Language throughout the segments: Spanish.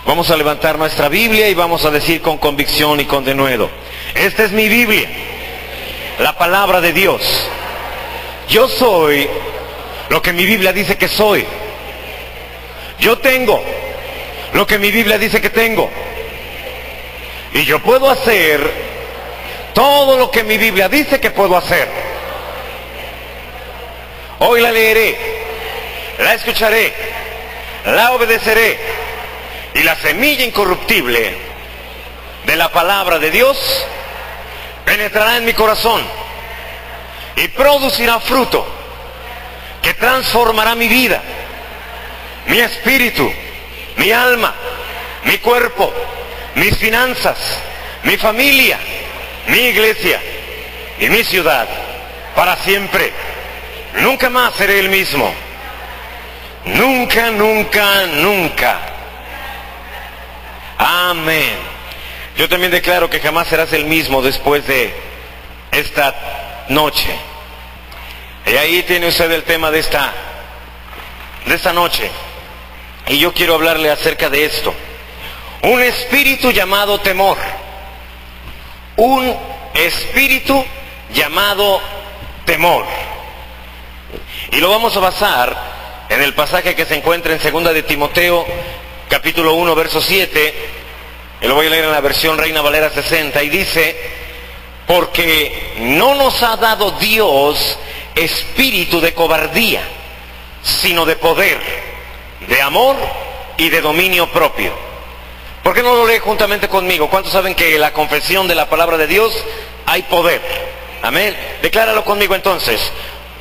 Vamos a levantar nuestra Biblia y vamos a decir con convicción y con denuedo: esta es mi Biblia, la palabra de Dios. Yo soy lo que mi Biblia dice que soy. Yo tengo lo que mi Biblia dice que tengo. Y yo puedo hacer todo lo que mi Biblia dice que puedo hacer. Hoy la leeré, la escucharé, la obedeceré, y la semilla incorruptible de la palabra de Dios penetrará en mi corazón y producirá fruto que transformará mi vida, mi espíritu, mi alma, mi cuerpo, mis finanzas, mi familia, mi iglesia y mi ciudad para siempre. Nunca más seré el mismo. Nunca, nunca, nunca. Amén. Yo también declaro que jamás serás el mismo después de esta noche. Y ahí tiene usted el tema de esta noche. Y yo quiero hablarle acerca de esto. Un espíritu llamado temor. Un espíritu llamado temor. Y lo vamos a basar en el pasaje que se encuentra en 2 de Timoteo, capítulo 1, verso 7. Y lo voy a leer en la versión Reina Valera 60. Y dice: porque no nos ha dado Dios espíritu de cobardía, sino de poder, de amor y de dominio propio. ¿Por qué no lo lee juntamente conmigo? ¿Cuántos saben que en la confesión de la palabra de Dios hay poder? Amén. Decláralo conmigo entonces.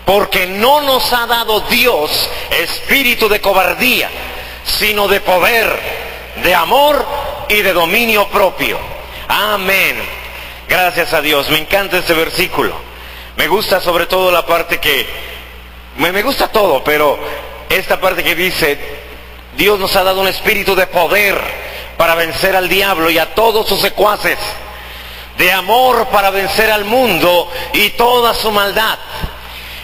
Porque no nos ha dado Dios espíritu de cobardía, sino de poder, de amor y de dominio propio. Amén. Gracias a Dios. Me encanta este versículo. Me gusta sobre todo la parte que... Me gusta todo, pero esta parte que dice: Dios nos ha dado un espíritu de poder para vencer al diablo y a todos sus secuaces, de amor para vencer al mundo y toda su maldad,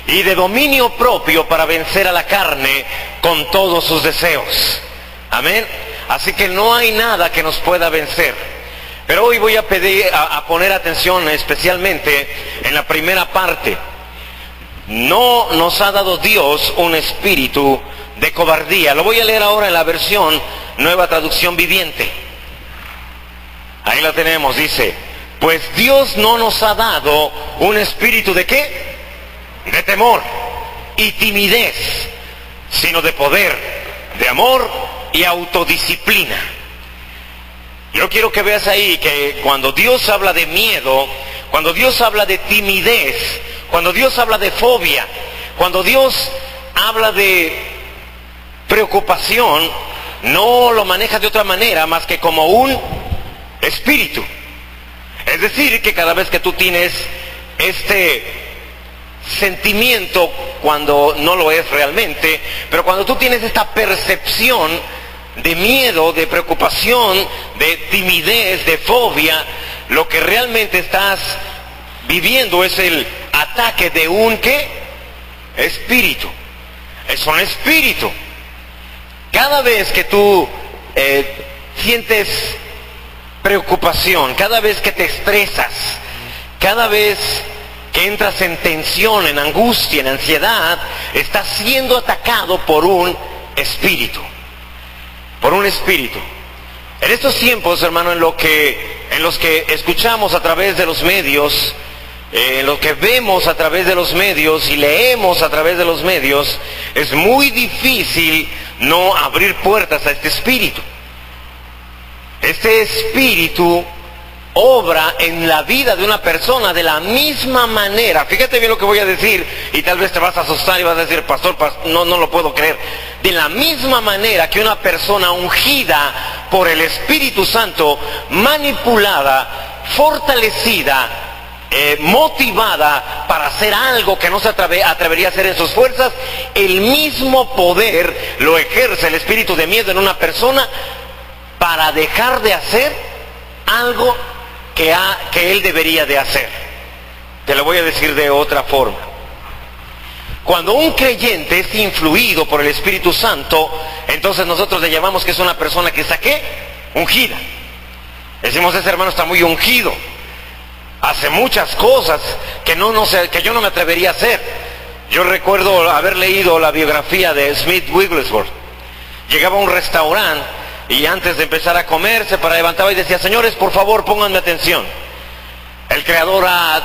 y de dominio propio para vencer a la carne con todos sus deseos. Amén. Así que no hay nada que nos pueda vencer. Pero hoy voy a poner atención especialmente en la primera parte. No nos ha dado Dios un espíritu de cobardía. Lo voy a leer ahora en la versión Nueva Traducción Viviente. Ahí la tenemos, dice: pues Dios no nos ha dado un espíritu de ¿qué? De temor y timidez, sino de poder, de amor y autodisciplina. Yo quiero que veas ahí que cuando Dios habla de miedo, cuando Dios habla de timidez, cuando Dios habla de fobia, cuando Dios habla de preocupación, no lo maneja de otra manera más que como un espíritu. Es decir, que cada vez que tú tienes este sentimiento, cuando no lo es realmente, pero cuando tú tienes esta percepción de miedo, de preocupación, de timidez, de fobia, lo que realmente estás viviendo es el ataque de un ¿qué? Espíritu. Es un espíritu. Cada vez que tú sientes preocupación, cada vez que te estresas, cada vez que entras en tensión, en angustia, en ansiedad, estás siendo atacado por un espíritu. Por un espíritu. En estos tiempos, hermano, en los que escuchamos a través de los medios, en lo que vemos a través de los medios y leemos a través de los medios, es muy difícil no abrir puertas a este espíritu. Este espíritu obra en la vida de una persona de la misma manera. Fíjate bien lo que voy a decir, y tal vez te vas a asustar y vas a decir: pastor, no lo puedo creer. De la misma manera que una persona ungida por el Espíritu Santo, manipulada, fortalecida, motivada para hacer algo que no se atrevería a hacer en sus fuerzas, el mismo poder lo ejerce el espíritu de miedo en una persona para dejar de hacer algo que él debería de hacer. Te lo voy a decir de otra forma. Cuando un creyente es influido por el Espíritu Santo, entonces nosotros le llamamos que es una persona que está ¿qué? ungida. Decimos, ese hermano está muy ungido, hace muchas cosas que yo no me atrevería a hacer. Yo recuerdo haber leído la biografía de Smith Wigglesworth. Llegaba a un restaurante y antes de empezar a comer se levantaba y decía, señores, por favor, pónganme atención. El Creador ha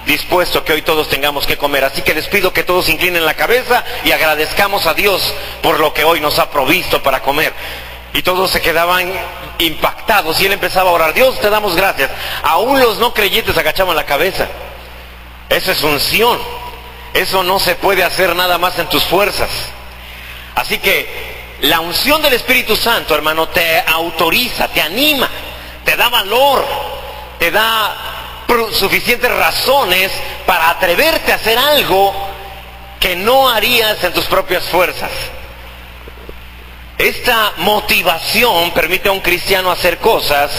dispuesto que hoy todos tengamos que comer, así que les pido que todos inclinen la cabeza y agradezcamos a Dios por lo que hoy nos ha provisto para comer. Y todos se quedaban impactados y él empezaba a orar, Dios, te damos gracias. Aún los no creyentes agachaban la cabeza. Eso es unción. Eso no se puede hacer nada más en tus fuerzas. Así que la unción del Espíritu Santo, hermano, te autoriza, te anima, te da valor, te da suficientes razones para atreverte a hacer algo que no harías en tus propias fuerzas. Esta motivación permite a un cristiano hacer cosas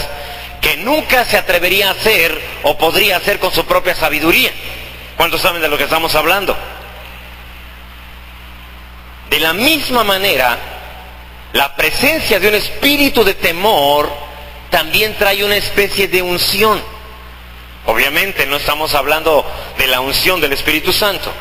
que nunca se atrevería a hacer o podría hacer con su propia sabiduría. ¿Cuántos saben de lo que estamos hablando? De la misma manera, la presencia de un espíritu de temor también trae una especie de unción. Obviamente no estamos hablando de la unción del Espíritu Santo,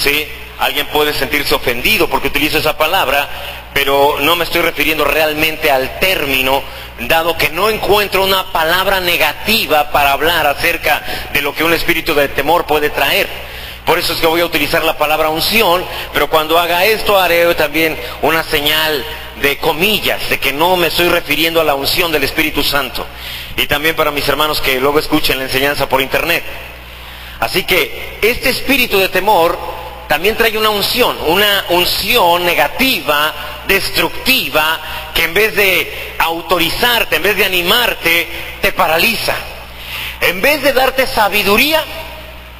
¿sí? Alguien puede sentirse ofendido porque utilizo esa palabra, pero no me estoy refiriendo realmente al término, dado que no encuentro una palabra negativa para hablar acerca de lo que un espíritu de temor puede traer. Por eso es que voy a utilizar la palabra unción, pero cuando haga esto haré también una señal de comillas, de que no me estoy refiriendo a la unción del Espíritu Santo. Y también para mis hermanos que luego escuchen la enseñanza por internet. Así que este espíritu de temor también trae una unción negativa, destructiva, que en vez de autorizarte, en vez de animarte, te paraliza. En vez de darte sabiduría,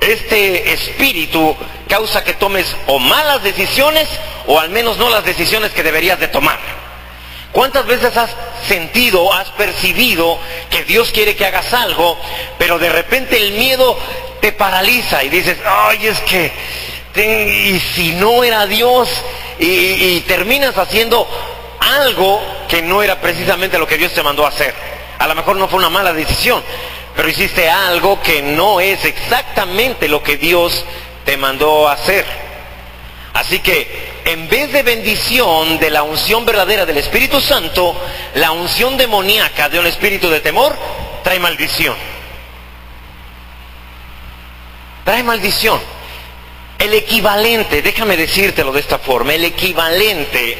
este espíritu causa que tomes o malas decisiones o al menos no las decisiones que deberías de tomar. ¿Cuántas veces has sentido, has percibido que Dios quiere que hagas algo, pero de repente el miedo te paraliza y dices, ay, es que, y si no era Dios, y terminas haciendo algo que no era precisamente lo que Dios te mandó a hacer? A lo mejor no fue una mala decisión, pero hiciste algo que no es exactamente lo que Dios te mandó a hacer. Así que en vez de bendición de la unción verdadera del Espíritu Santo, la unción demoníaca de un espíritu de temor trae maldición. Trae maldición. El equivalente, déjame decírtelo de esta forma, el equivalente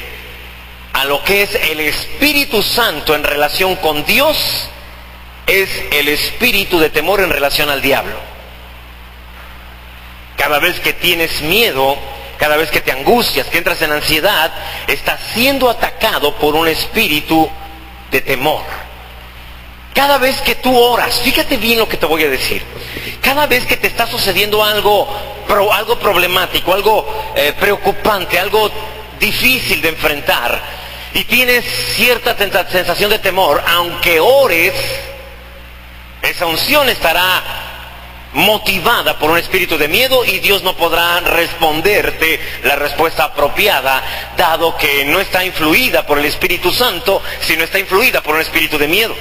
a lo que es el Espíritu Santo en relación con Dios es el espíritu de temor en relación al diablo. Cada vez que tienes miedo, cada vez que te angustias, que entras en ansiedad, estás siendo atacado por un espíritu de temor. Cada vez que tú oras, fíjate bien lo que te voy a decir. Cada vez que te está sucediendo algo problemático, algo preocupante, algo difícil de enfrentar, y tienes cierta sensación de temor, aunque ores, esa unción estará motivada por un espíritu de miedo y Dios no podrá responderte la respuesta apropiada, dado que no está influida por el Espíritu Santo, sino está influida por un espíritu de miedo.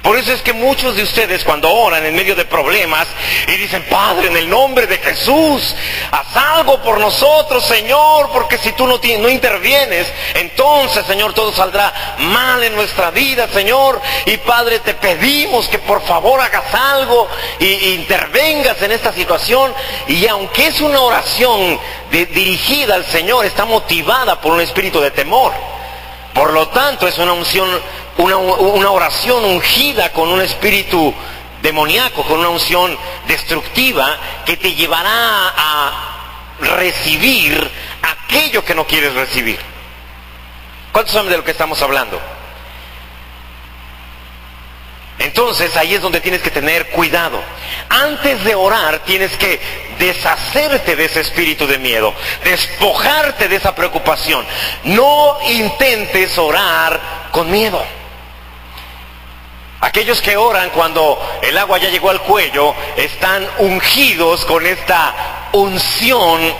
Por eso es que muchos de ustedes cuando oran en medio de problemas y dicen, Padre, en el nombre de Jesús, haz algo por nosotros, Señor, porque si tú no intervienes, entonces, Señor, todo saldrá mal en nuestra vida, Señor. Y Padre, te pedimos que por favor hagas algo y intervengas en esta situación. Y aunque es una oración dirigida al Señor, está motivada por un espíritu de temor. Por lo tanto, es una unción, una oración ungida con un espíritu demoníaco, con una unción destructiva que te llevará a recibir aquello que no quieres recibir. ¿Cuántos saben de lo que estamos hablando? Entonces ahí es donde tienes que tener cuidado. Antes de orar tienes que deshacerte de ese espíritu de miedo, despojarte de esa preocupación. No intentes orar con miedo. Aquellos que oran cuando el agua ya llegó al cuello están ungidos con esta unción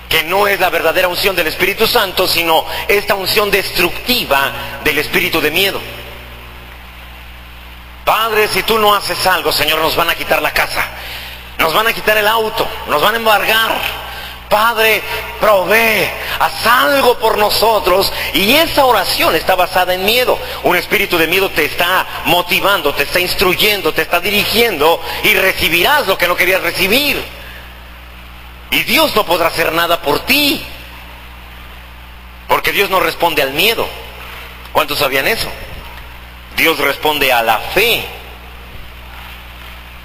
que no es la verdadera unción del Espíritu Santo, sino esta unción destructiva del espíritu de miedo. Padre, si tú no haces algo, Señor, nos van a quitar la casa, nos van a quitar el auto, nos van a embargar. Padre, provee, haz algo por nosotros. Y esa oración está basada en miedo. Un espíritu de miedo te está motivando, te está instruyendo, te está dirigiendo, y recibirás lo que no querías recibir. Y Dios no podrá hacer nada por ti, porque Dios no responde al miedo. ¿Cuántos sabían eso? Dios responde a la fe.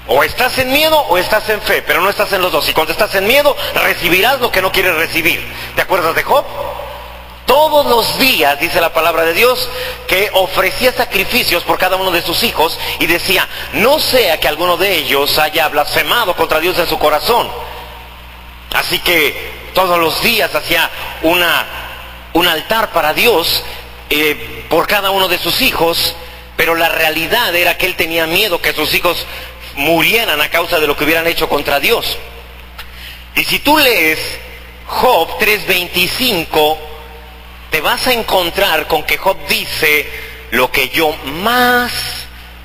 O estás en miedo o estás en fe, pero no estás en los dos. Y cuando estás en miedo, recibirás lo que no quieres recibir. ¿Te acuerdas de Job? Todos los días, dice la palabra de Dios, que ofrecía sacrificios por cada uno de sus hijos, y decía, no sea que alguno de ellos haya blasfemado contra Dios en su corazón. Así que todos los días hacía un altar para Dios por cada uno de sus hijos, pero la realidad era que él tenía miedo que sus hijos murieran a causa de lo que hubieran hecho contra Dios. Y si tú lees Job 3:25, te vas a encontrar con que Job dice, lo que yo más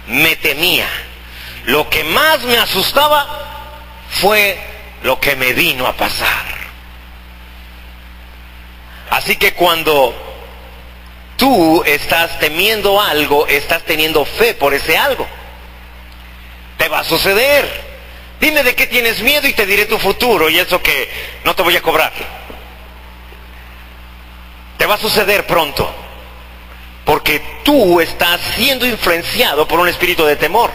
me temía, lo que más me asustaba, fue lo que me vino a pasar. Así que cuando tú estás temiendo algo, estás teniendo fe por ese algo. Te va a suceder. Dime de qué tienes miedo y te diré tu futuro, y eso que no te voy a cobrar. Te va a suceder pronto, porque tú estás siendo influenciado por un espíritu de temor.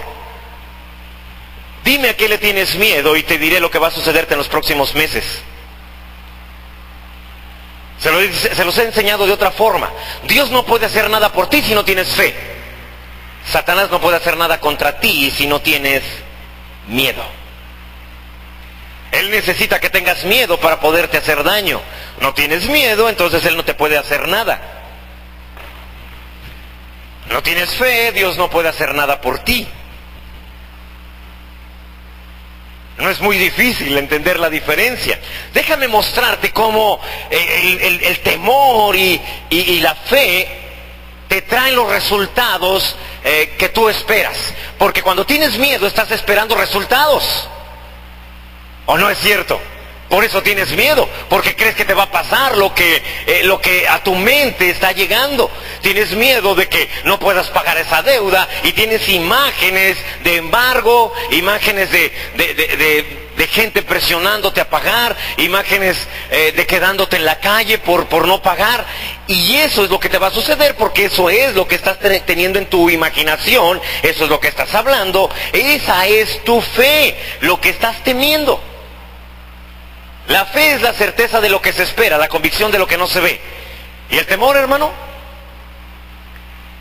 Dime a qué le tienes miedo y te diré lo que va a sucederte en los próximos meses. Se los he enseñado de otra forma. Dios no puede hacer nada por ti si no tienes fe. Satanás no puede hacer nada contra ti si no tienes miedo. Él necesita que tengas miedo para poderte hacer daño. No tienes miedo, entonces él no te puede hacer nada. No tienes fe, Dios no puede hacer nada por ti. No es muy difícil entender la diferencia. Déjame mostrarte cómo el temor y la fe te traen los resultados que tú esperas. Porque cuando tienes miedo estás esperando resultados. ¿O no es cierto? Por eso tienes miedo, porque crees que te va a pasar lo que a tu mente está llegando. Tienes miedo de que no puedas pagar esa deuda, y tienes imágenes de embargo, imágenes de gente presionándote a pagar, imágenes de quedándote en la calle por no pagar. Y eso es lo que te va a suceder, porque eso es lo que estás teniendo en tu imaginación, eso es lo que estás hablando, esa es tu fe, lo que estás temiendo. La fe es la certeza de lo que se espera, la convicción de lo que no se ve. ¿Y el temor, hermano?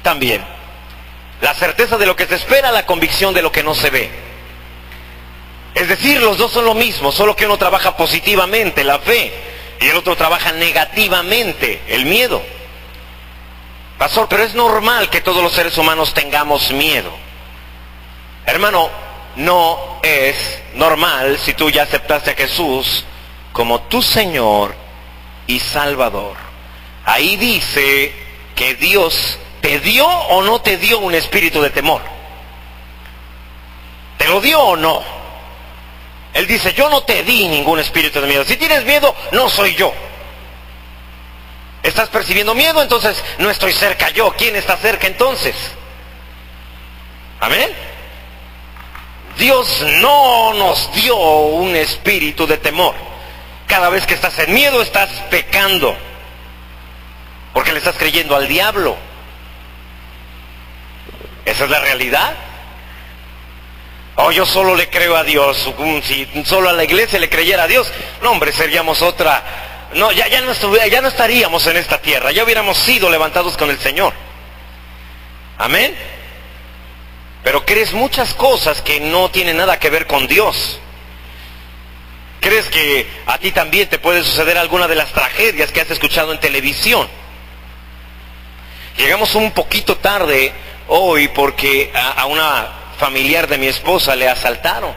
También. La certeza de lo que se espera, la convicción de lo que no se ve. Es decir, los dos son lo mismo, solo que uno trabaja positivamente, la fe, y el otro trabaja negativamente, el miedo. Pastor, pero es normal que todos los seres humanos tengamos miedo. Hermano, no es normal si tú ya aceptaste a Jesús como tu Señor y Salvador. Ahí dice que Dios te dio o no te dio un espíritu de temor. ¿Te lo dio o no? Él dice, yo no te di ningún espíritu de miedo. Si tienes miedo, no soy yo. ¿Estás percibiendo miedo? Entonces no estoy cerca yo. ¿Quién está cerca entonces? ¿Amén? Dios no nos dio un espíritu de temor. Cada vez que estás en miedo estás pecando, porque le estás creyendo al diablo. Esa es la realidad. Oh, yo solo le creo a Dios. Si solo a la iglesia le creyera a Dios, no, hombre, seríamos otra. No, ya no estaríamos en esta tierra, ya hubiéramos sido levantados con el Señor. Amén. Pero crees muchas cosas que no tienen nada que ver con Dios. ¿Crees que a ti también te puede suceder alguna de las tragedias que has escuchado en televisión? Llegamos un poquito tarde hoy porque a una familiar de mi esposa le asaltaron.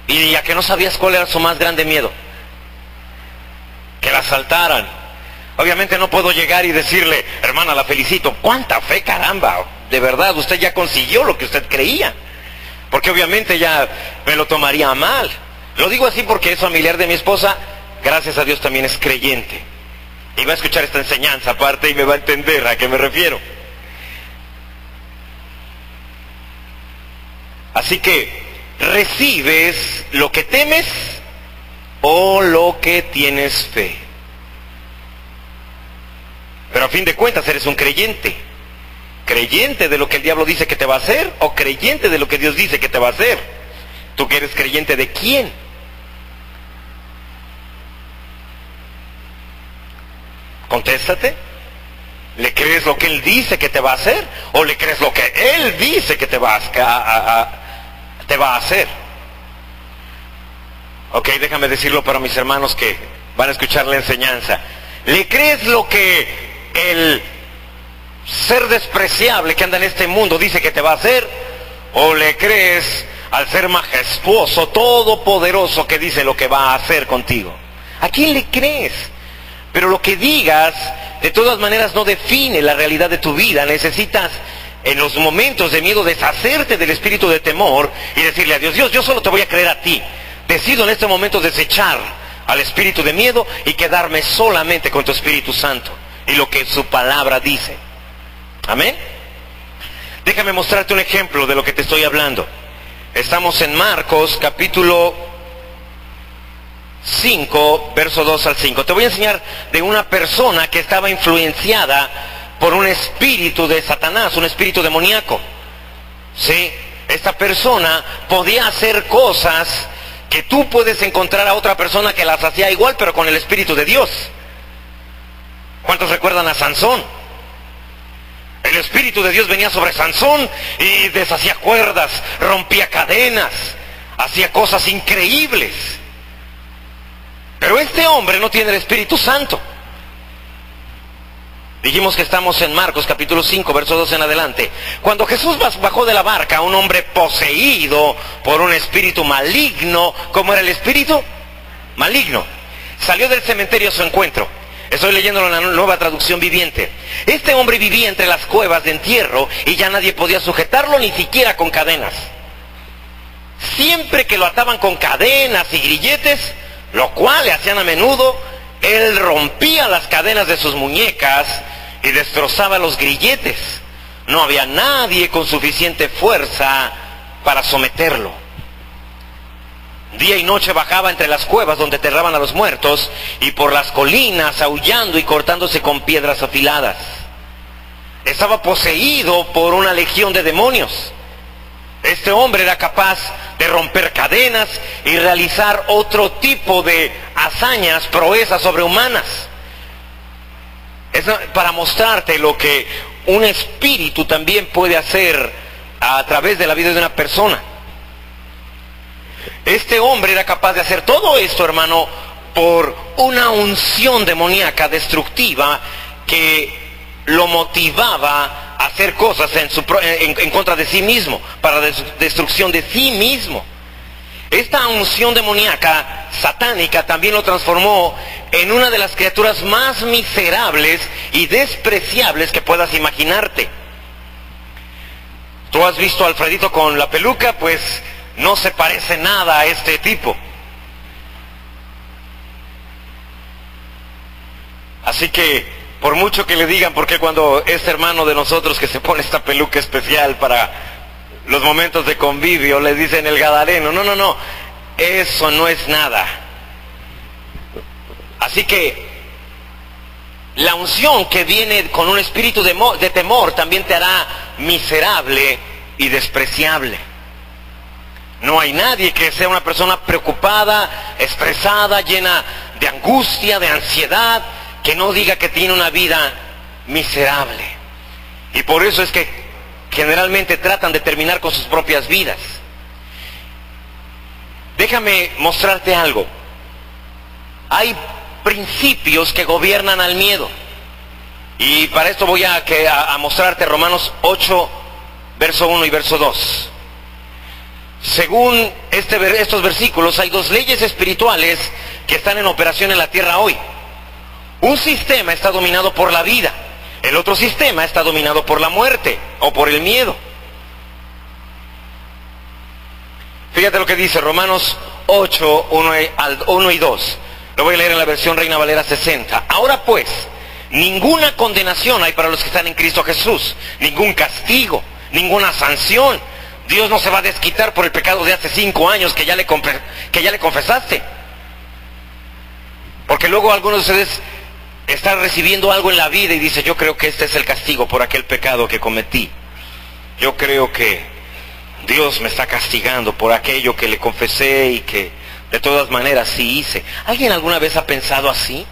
Y ya que no sabías cuál era su más grande miedo, que la asaltaran. Obviamente no puedo llegar y decirle, hermana, la felicito. ¡Cuánta fe, caramba! De verdad, usted ya consiguió lo que usted creía. Porque obviamente ya me lo tomaría mal. Lo digo así porque es familiar de mi esposa, gracias a Dios también es creyente. Y va a escuchar esta enseñanza aparte y me va a entender a qué me refiero. Así que, ¿recibes lo que temes o lo que tienes fe? Pero a fin de cuentas eres un creyente. ¿Creyente de lo que el diablo dice que te va a hacer o creyente de lo que Dios dice que te va a hacer? ¿Tú que eres creyente de quién? Contéstate. ¿Le crees lo que Él dice que te va a hacer? ¿O le crees lo que Él dice que te va a hacer? Ok, déjame decirlo para mis hermanos que van a escuchar la enseñanza. ¿Le crees lo que el ser despreciable que anda en este mundo dice que te va a hacer? ¿O le crees al ser majestuoso, todopoderoso que dice lo que va a hacer contigo? ¿A quién le crees? Pero lo que digas, de todas maneras, no define la realidad de tu vida. Necesitas, en los momentos de miedo, deshacerte del espíritu de temor y decirle a Dios, Dios, yo solo te voy a creer a ti. Decido en este momento desechar al espíritu de miedo y quedarme solamente con tu Espíritu Santo y lo que su palabra dice. Amén. Déjame mostrarte un ejemplo de lo que te estoy hablando. Estamos en Marcos capítulo 5, verso 2 al 5. Te voy a enseñar de una persona que estaba influenciada por un espíritu de Satanás, un espíritu demoníaco. ¿Sí? Esta persona podía hacer cosas que tú puedes encontrar a otra persona que las hacía igual, pero con el Espíritu de Dios. ¿Cuántos recuerdan a Sansón? El Espíritu de Dios venía sobre Sansón y deshacía cuerdas, rompía cadenas, hacía cosas increíbles. Pero este hombre no tiene el Espíritu Santo. Dijimos que estamos en Marcos capítulo 5, verso 2 en adelante. Cuando Jesús bajó de la barca, un hombre poseído por un espíritu maligno, ¿cómo era el espíritu? Maligno. Salió del cementerio a su encuentro. Estoy leyendo la Nueva Traducción Viviente. Este hombre vivía entre las cuevas de entierro y ya nadie podía sujetarlo, ni siquiera con cadenas. Siempre que lo ataban con cadenas y grilletes, lo cual le hacían a menudo, él rompía las cadenas de sus muñecas y destrozaba los grilletes. No había nadie con suficiente fuerza para someterlo. Día y noche bajaba entre las cuevas donde enterraban a los muertos y por las colinas aullando y cortándose con piedras afiladas. Estaba poseído por una legión de demonios. Este hombre era capaz de romper cadenas y realizar otro tipo de hazañas, proezas sobrehumanas. Es para mostrarte lo que un espíritu también puede hacer a través de la vida de una persona. Este hombre era capaz de hacer todo esto, hermano, por una unción demoníaca destructiva que lo motivaba a hacer cosas en contra de sí mismo, para destrucción de sí mismo. Esta unción demoníaca, satánica, también lo transformó en una de las criaturas más miserables y despreciables que puedas imaginarte. ¿Tú has visto a Alfredito con la peluca? Pues no se parece nada a este tipo. Así que, por mucho que le digan, porque cuando este hermano de nosotros que se pone esta peluca especial para los momentos de convivio, le dicen el gadareno, no, eso no es nada. Así que la unción que viene con un espíritu de temor también te hará miserable y despreciable. No hay nadie que sea una persona preocupada, estresada, llena de angustia, de ansiedad, que no diga que tiene una vida miserable. Y por eso es que generalmente tratan de terminar con sus propias vidas. Déjame mostrarte algo. Hay principios que gobiernan al miedo. Y para esto voy a mostrarte Romanos 8, verso 1 y verso 2. Según estos versículos, hay dos leyes espirituales que están en operación en la tierra hoy. Un sistema está dominado por la vida, el otro sistema está dominado por la muerte o por el miedo. Fíjate lo que dice Romanos 8, 1 y 2. Lo voy a leer en la versión Reina Valera 60. Ahora pues, ninguna condenación hay para los que están en Cristo Jesús, ningún castigo, ninguna sanción. Dios no se va a desquitar por el pecado de hace 5 años que ya le confesaste. Porque luego algunos de ustedes están recibiendo algo en la vida y dicen, yo creo que este es el castigo por aquel pecado que cometí. Yo creo que Dios me está castigando por aquello que le confesé y que de todas maneras sí hice. ¿Alguien alguna vez ha pensado así?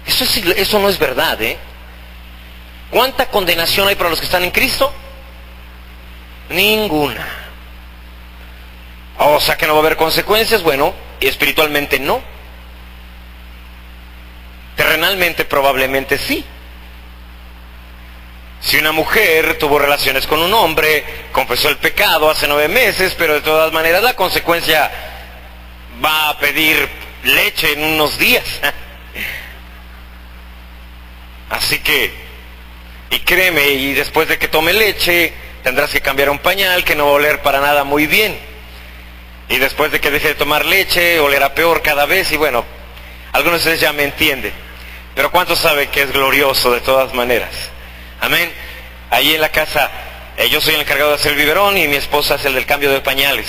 Eso no es verdad, ¿eh? ¿Cuánta condenación hay para los que están en Cristo? Ninguna. O sea que no va a haber consecuencias. Bueno, espiritualmente no. Terrenalmente probablemente sí. Si una mujer tuvo relaciones con un hombre, confesó el pecado hace 9 meses, pero de todas maneras la consecuencia va a pedir leche en unos días. Así que, y créeme, y después de que tome leche, tendrás que cambiar un pañal que no va a oler para nada muy bien. Y después de que deje de tomar leche, olerá peor cada vez, y bueno, algunos de ustedes ya me entienden. Pero ¿cuántos saben que es glorioso de todas maneras? Amén. Allí en la casa, yo soy el encargado de hacer el biberón y mi esposa es el del cambio de pañales.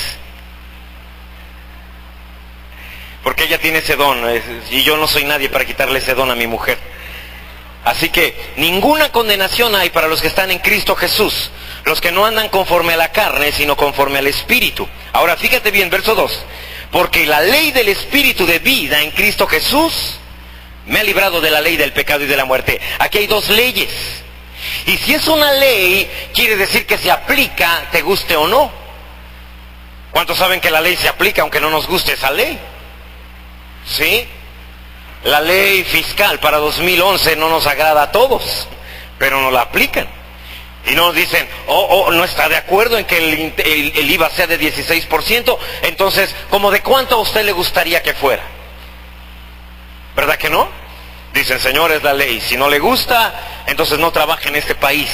Porque ella tiene ese don, y yo no soy nadie para quitarle ese don a mi mujer. Así que ninguna condenación hay para los que están en Cristo Jesús, los que no andan conforme a la carne, sino conforme al Espíritu. Ahora fíjate bien, verso 2. Porque la ley del Espíritu de vida en Cristo Jesús me ha librado de la ley del pecado y de la muerte. Aquí hay 2 leyes. Y si es una ley, quiere decir que se aplica, te guste o no. ¿Cuántos saben que la ley se aplica aunque no nos guste esa ley? ¿Sí? La ley fiscal para 2011 no nos agrada a todos, pero no la aplican. Y nos dicen, no está de acuerdo en que el IVA sea de 16%, entonces, ¿cómo de cuánto a usted le gustaría que fuera? ¿Verdad que no? Dicen, señor, es la ley. Si no le gusta, entonces no trabaje en este país.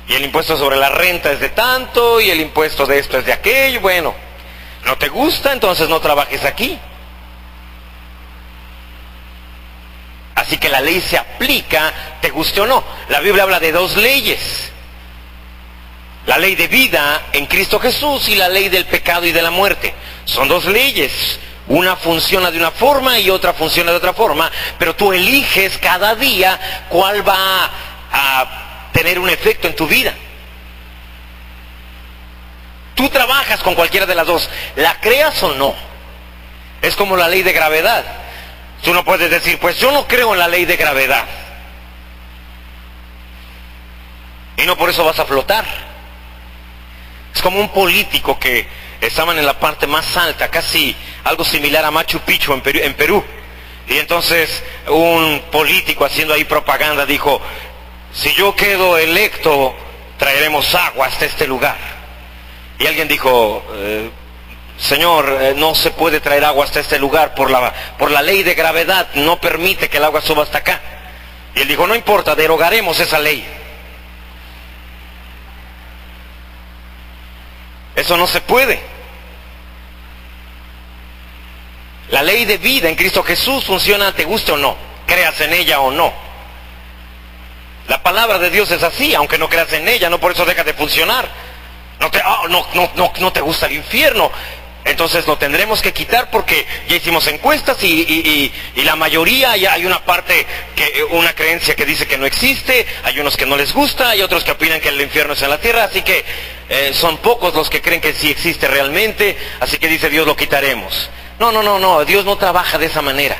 Y el impuesto sobre la renta es de tanto, y el impuesto de esto es de aquello. Bueno, no te gusta, entonces no trabajes aquí. Así que la ley se aplica, te guste o no. La Biblia habla de 2 leyes. La ley de vida en Cristo Jesús y la ley del pecado y de la muerte. Son 2 leyes. Una funciona de una forma y otra funciona de otra forma, pero tú eliges cada día cuál va a tener un efecto en tu vida. Tú trabajas con cualquiera de las 2, la creas o no. Es como la ley de gravedad. Tú no puedes decir, pues yo no creo en la ley de gravedad. Y no por eso vas a flotar. Es como un político que estaban en la parte más alta, casi algo similar a Machu Picchu en Perú. Y entonces un político haciendo ahí propaganda dijo, si yo quedo electo, traeremos agua hasta este lugar. Y alguien dijo, señor, no se puede traer agua hasta este lugar por la ley de gravedad, no permite que el agua suba hasta acá. Y él dijo, no importa, derogaremos esa ley. Eso no se puede. La ley de vida en Cristo Jesús funciona, te guste o no, creas en ella o no. La palabra de Dios es así, aunque no creas en ella, no por eso deja de funcionar. No te gusta el infierno. Entonces lo tendremos que quitar porque ya hicimos encuestas y la mayoría, ya hay una parte, una creencia que dice que no existe, hay unos que no les gusta, hay otros que opinan que el infierno es en la tierra, así que son pocos los que creen que sí existe realmente, así que dice Dios, lo quitaremos. No, Dios no trabaja de esa manera.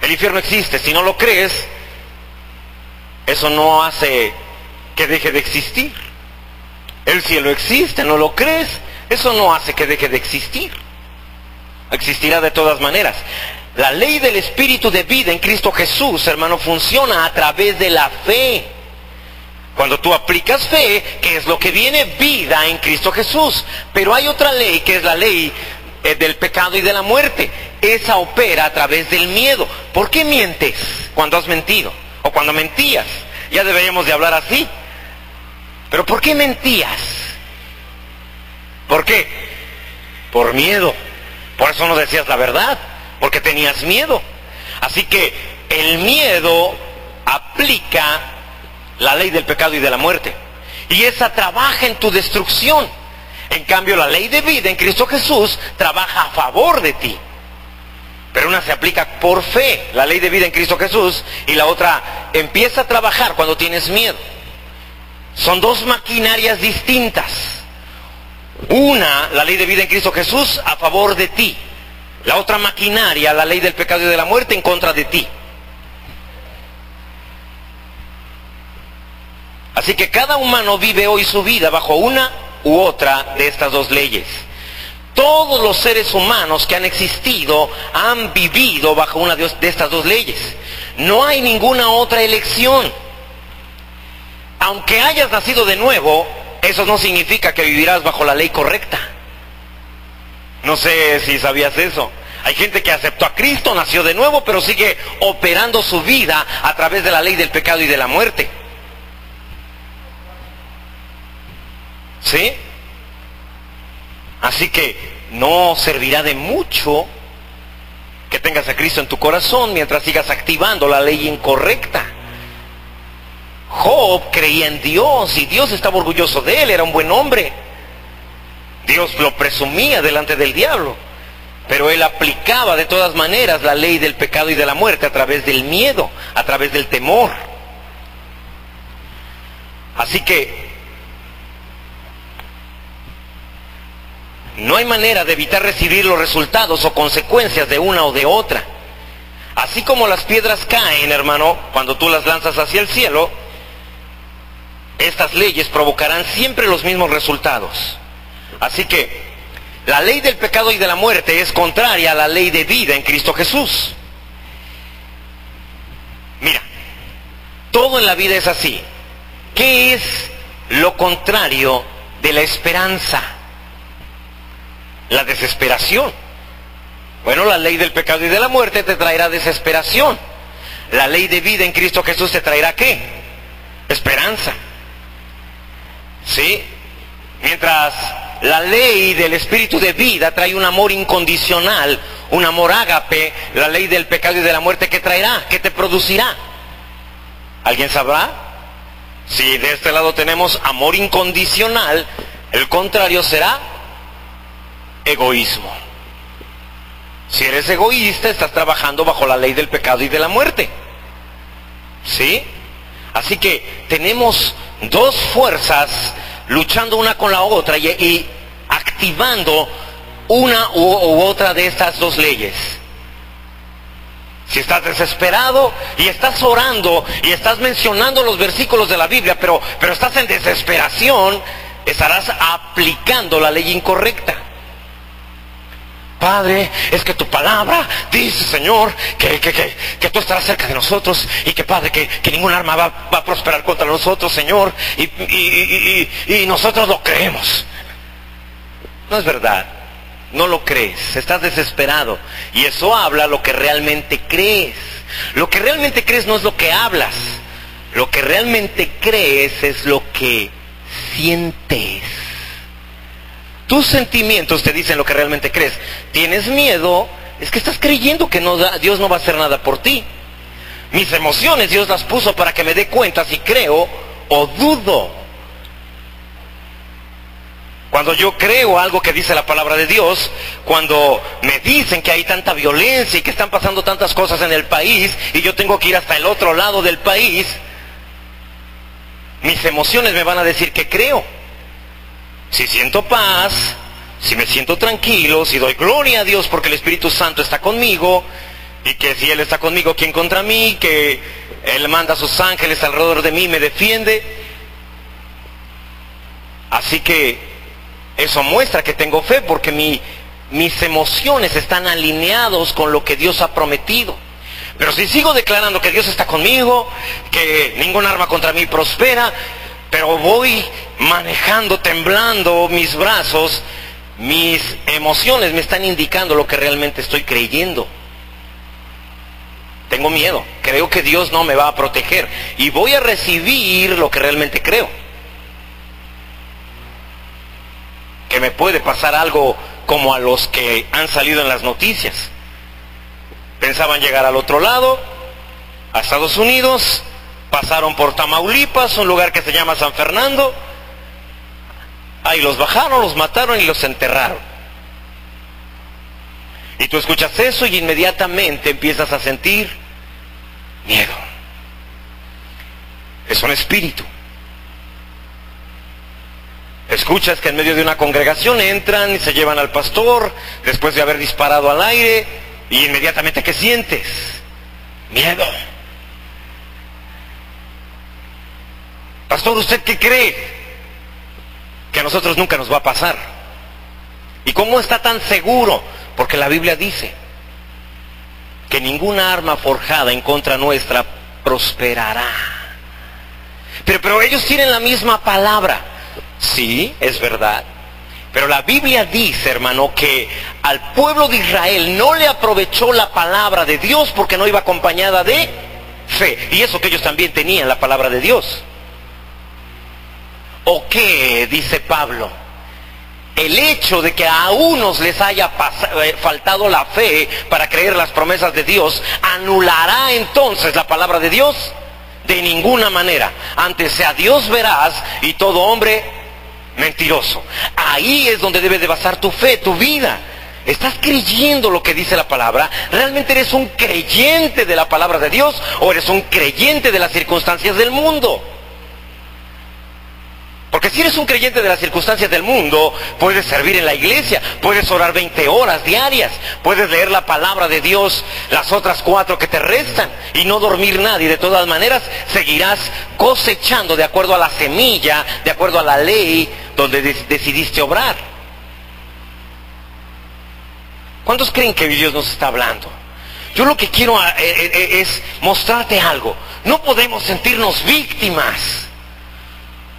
El infierno existe, si no lo crees, eso no hace que deje de existir. El cielo existe, no lo crees, eso no hace que deje de existir. Existirá de todas maneras. La ley del Espíritu de vida en Cristo Jesús, hermano, funciona a través de la fe. Cuando tú aplicas fe, ¿qué es lo que viene? Vida en Cristo Jesús. Pero hay otra ley que es la ley del pecado y de la muerte. esa opera a través del miedo. ¿Por qué mientes cuando has mentido? O cuando mentías. Ya deberíamos de hablar así. Pero ¿por qué mentías? ¿Por qué? Por miedo. Por eso no decías la verdad, porque tenías miedo. Así que el miedo aplica la ley del pecado y de la muerte. Y esa trabaja en tu destrucción. En cambio, la ley de vida en Cristo Jesús trabaja a favor de ti. Pero una se aplica por fe, la ley de vida en Cristo Jesús, y la otra empieza a trabajar cuando tienes miedo. Son dos maquinarias distintas. Una, la ley de vida en Cristo Jesús, a favor de ti. La otra maquinaria, la ley del pecado y de la muerte, en contra de ti. Así que cada humano vive hoy su vida bajo una u otra de estas dos leyes. Todos los seres humanos que han existido han vivido bajo una de estas dos leyes. No hay ninguna otra elección. Aunque hayas nacido de nuevo, eso no significa que vivirás bajo la ley correcta. No sé si sabías eso. Hay gente que aceptó a Cristo, nació de nuevo, pero sigue operando su vida a través de la ley del pecado y de la muerte. ¿Sí? Así que no servirá de mucho que tengas a Cristo en tu corazón mientras sigas activando la ley incorrecta. Job creía en Dios y Dios estaba orgulloso de él, era un buen hombre. Dios lo presumía delante del diablo, pero él aplicaba de todas maneras la ley del pecado y de la muerte a través del miedo, a través del temor. Así que no hay manera de evitar recibir los resultados o consecuencias de una o de otra. Así como las piedras caen, hermano, cuando tú las lanzas hacia el cielo, estas leyes provocarán siempre los mismos resultados. Así que la ley del pecado y de la muerte es contraria a la ley de vida en Cristo Jesús. Mira, todo en la vida es así. ¿Qué es lo contrario de la esperanza? La desesperación. Bueno, la ley del pecado y de la muerte te traerá desesperación. La ley de vida en Cristo Jesús te traerá ¿qué? Esperanza. ¿Sí? Mientras la ley del espíritu de vida trae un amor incondicional, un amor ágape, la ley del pecado y de la muerte, ¿qué traerá? ¿Qué te producirá? ¿Alguien sabrá? Si de este lado tenemos amor incondicional, el contrario será egoísmo. Si eres egoísta, estás trabajando bajo la ley del pecado y de la muerte. ¿Sí? Así que tenemos dos fuerzas luchando una con la otra y activando una u otra de estas dos leyes. Si estás desesperado y estás orando y estás mencionando los versículos de la Biblia, pero estás en desesperación, estarás aplicando la ley incorrecta. Padre, es que tu palabra dice, Señor, que tú estarás cerca de nosotros y que, Padre, que ningún arma va a prosperar contra nosotros, Señor, y nosotros lo creemos. No es verdad, no lo crees, estás desesperado y eso habla lo que realmente crees. Lo que realmente crees no es lo que hablas, lo que realmente crees es lo que sientes. Tus sentimientos te dicen lo que realmente crees. Tienes miedo, es que estás creyendo que Dios no va a hacer nada por ti. Mis emociones Dios las puso para que me dé cuenta si creo o dudo. Cuando yo creo algo que dice la palabra de Dios, cuando me dicen que hay tanta violencia y que están pasando tantas cosas en el país y yo tengo que ir hasta el otro lado del país, mis emociones me van a decir que creo. Si siento paz, si me siento tranquilo, si doy gloria a Dios porque el Espíritu Santo está conmigo, y que si Él está conmigo, ¿quién contra mí? Que Él manda a sus ángeles alrededor de mí y me defiende. Así que eso muestra que tengo fe porque mis emociones están alineados con lo que Dios ha prometido. Pero si sigo declarando que Dios está conmigo, que ningún arma contra mí prospera, pero voy manejando, temblando mis brazos, Mis emociones me están indicando lo que realmente estoy creyendo. Tengo miedo, creo que Dios no me va a proteger y voy a recibir lo que realmente creo. Que me puede pasar algo como a los que han salido en las noticias. Pensaban llegar al otro lado, a Estados Unidos, pasaron por Tamaulipas, un lugar que se llama San Fernando. Ahí los bajaron, los mataron y los enterraron. Y tú escuchas eso y inmediatamente empiezas a sentir miedo. Es un espíritu. Escuchas que en medio de una congregación entran y se llevan al pastor después de haber disparado al aire y inmediatamente ¿qué sientes? Miedo. Pastor, ¿usted qué cree? Que a nosotros nunca nos va a pasar. ¿Y cómo está tan seguro? Porque la Biblia dice que ninguna arma forjada en contra nuestra prosperará. Pero ellos tienen la misma palabra. Sí, es verdad. Pero la Biblia dice, hermano, que al pueblo de Israel no le aprovechó la palabra de Dios porque no iba acompañada de fe. Y eso que ellos también tenían la palabra de Dios. ¿O qué? Dice Pablo. El hecho de que a unos les haya faltado la fe para creer las promesas de Dios, ¿anulará entonces la palabra de Dios? De ninguna manera. Antes sea Dios veraz y todo hombre mentiroso. Ahí es donde debes de basar tu fe, tu vida. ¿Estás creyendo lo que dice la palabra? ¿Realmente eres un creyente de la palabra de Dios o eres un creyente de las circunstancias del mundo? Porque si eres un creyente de las circunstancias del mundo, puedes servir en la iglesia, puedes orar 20 horas diarias, puedes leer la palabra de Dios las otras 4 que te restan y no dormir nada, y de todas maneras seguirás cosechando de acuerdo a la semilla, de acuerdo a la ley donde decidiste obrar. ¿Cuántos creen que Dios nos está hablando? Yo lo que quiero es mostrarte algo. No podemos sentirnos víctimas.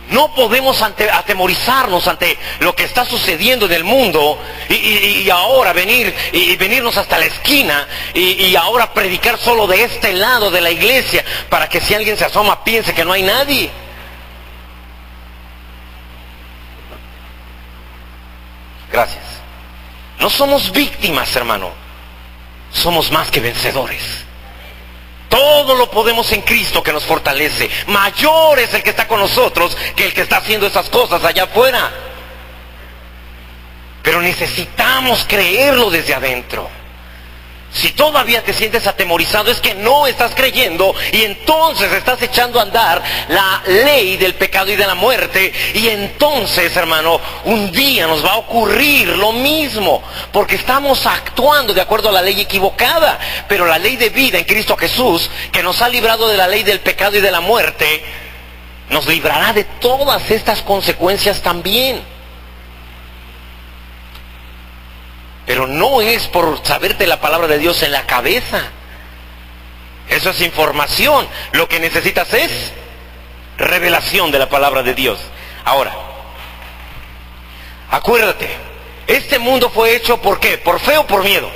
No podemos atemorizarnos ante lo que está sucediendo en el mundo y ahora venirnos hasta la esquina y ahora predicar solo de este lado de la iglesia para que si alguien se asoma piense que no hay nadie. Gracias. No somos víctimas, hermano. Somos más que vencedores. Todo lo podemos en Cristo que nos fortalece. Mayor es el que está con nosotros que el que está haciendo esas cosas allá afuera. Pero necesitamos creerlo desde adentro. Si todavía te sientes atemorizado es que no estás creyendo y entonces estás echando a andar la ley del pecado y de la muerte, y entonces, hermano, un día nos va a ocurrir lo mismo porque estamos actuando de acuerdo a la ley equivocada. Pero la ley de vida en Cristo Jesús, que nos ha librado de la ley del pecado y de la muerte, nos librará de todas estas consecuencias también. Pero no es por saberte la palabra de Dios en la cabeza. Eso es información. Lo que necesitas es revelación de la palabra de Dios. Ahora, acuérdate, este mundo fue hecho ¿por qué? ¿Por fe o por miedo?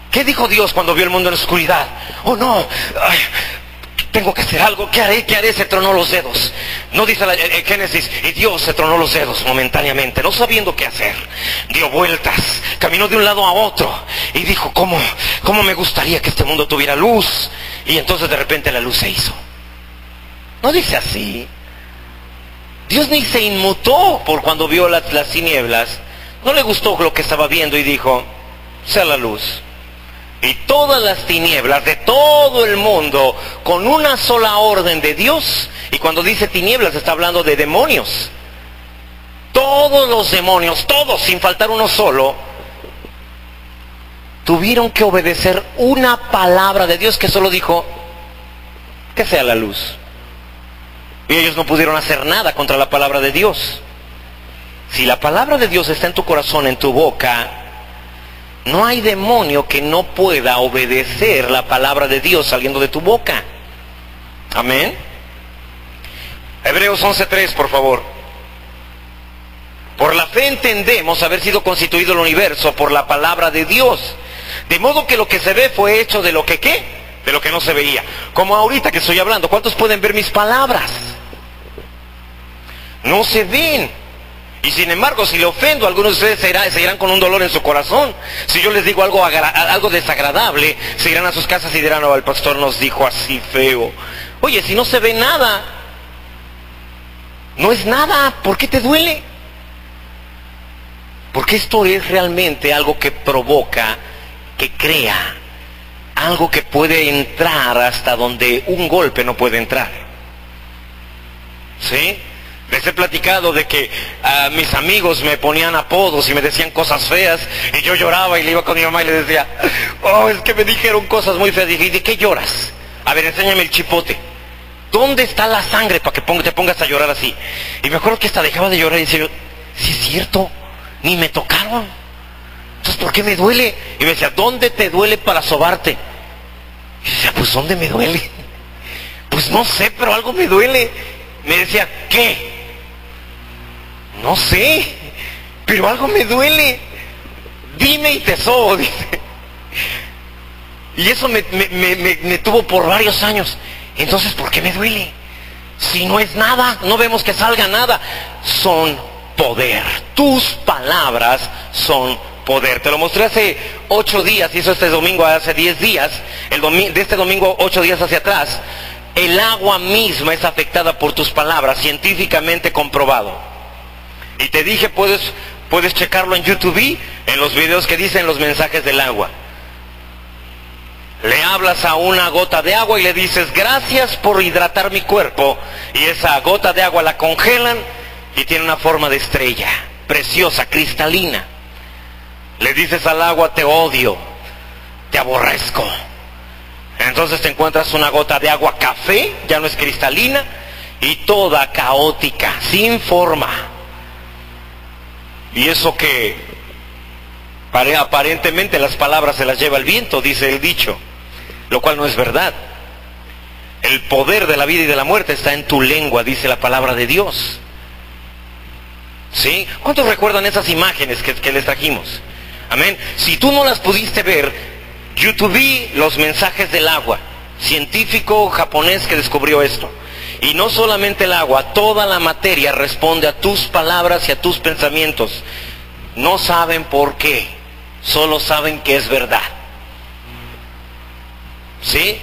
¿Qué dijo Dios cuando vio el mundo en la oscuridad? Oh no, ay, tengo que hacer algo. ¿Qué haré? ¿Qué haré? Se tronó los dedos. No dice el Génesis, y Dios se tronó los dedos momentáneamente, no sabiendo qué hacer. Dio vueltas, caminó de un lado a otro y dijo, ¿cómo me gustaría que este mundo tuviera luz? Y entonces de repente la luz se hizo. No dice así. Dios ni se inmutó por cuando vio las tinieblas. No le gustó lo que estaba viendo y dijo, sea la luz. Y todas las tinieblas de todo el mundo, con una sola orden de Dios. Y cuando dice tinieblas está hablando de demonios. Todos los demonios, todos sin faltar uno solo, tuvieron que obedecer una palabra de Dios que solo dijo, que sea la luz. Y ellos no pudieron hacer nada contra la palabra de Dios. Si la palabra de Dios está en tu corazón, en tu boca, no hay demonio que no pueda obedecer la palabra de Dios saliendo de tu boca. Amén. Hebreos 11:3, por favor. Por la fe entendemos haber sido constituido el universo por la palabra de Dios. De modo que lo que se ve fue hecho de lo que ¿qué? De lo que no se veía. Como ahorita que estoy hablando, ¿cuántos pueden ver mis palabras? No se ven. Y sin embargo, si le ofendo, algunos de ustedes se irán con un dolor en su corazón. Si yo les digo algo desagradable, se irán a sus casas y dirán: oh, el pastor nos dijo así feo. Oye, si no se ve nada, no es nada, ¿por qué te duele? Porque esto es realmente algo que provoca, que crea, algo que puede entrar hasta donde un golpe no puede entrar. ¿Sí? Les he platicado de que mis amigos me ponían apodos y me decían cosas feas, y yo lloraba y le iba con mi mamá y le decía: oh, es que me dijeron cosas muy feas. Y dije: ¿de qué lloras? A ver, enséñame el chipote. ¿Dónde está la sangre para que te pongas a llorar así? Y me acuerdo que hasta dejaba de llorar y decía: sí es cierto, ni me tocaron. Entonces, ¿por qué me duele? Y me decía: ¿dónde te duele para sobarte? Y yo decía: pues, ¿dónde me duele? Pues no sé, pero algo me duele. Me decía: ¿qué? No sé, pero algo me duele. Dime y te sobo, dice. Y eso me tuvo por varios años. Entonces, ¿por qué me duele? Si no es nada, no vemos que salga nada. Son poder. Tus palabras son poder. Te lo mostré hace 8 días, y eso este domingo hace 10 días. De este domingo 8 días hacia atrás. El agua misma es afectada por tus palabras, científicamente comprobado. Y te dije, puedes checarlo en YouTube, en los videos que dicen los mensajes del agua. Le hablas a una gota de agua y le dices: gracias por hidratar mi cuerpo. Y esa gota de agua la congelan y tiene una forma de estrella, preciosa, cristalina. Le dices al agua: te odio, te aborrezco. Entonces te encuentras una gota de agua café, ya no es cristalina, y toda caótica, sin forma. Y eso que aparentemente las palabras se las lleva el viento, dice el dicho, lo cual no es verdad. El poder de la vida y de la muerte está en tu lengua, dice la palabra de Dios. ¿Sí? ¿Cuántos recuerdan esas imágenes que les trajimos? Amén. Si tú no las pudiste ver, YouTube, los mensajes del agua, científico japonés que descubrió esto. Y no solamente el agua, toda la materia responde a tus palabras y a tus pensamientos. No saben por qué, solo saben que es verdad. ¿Sí?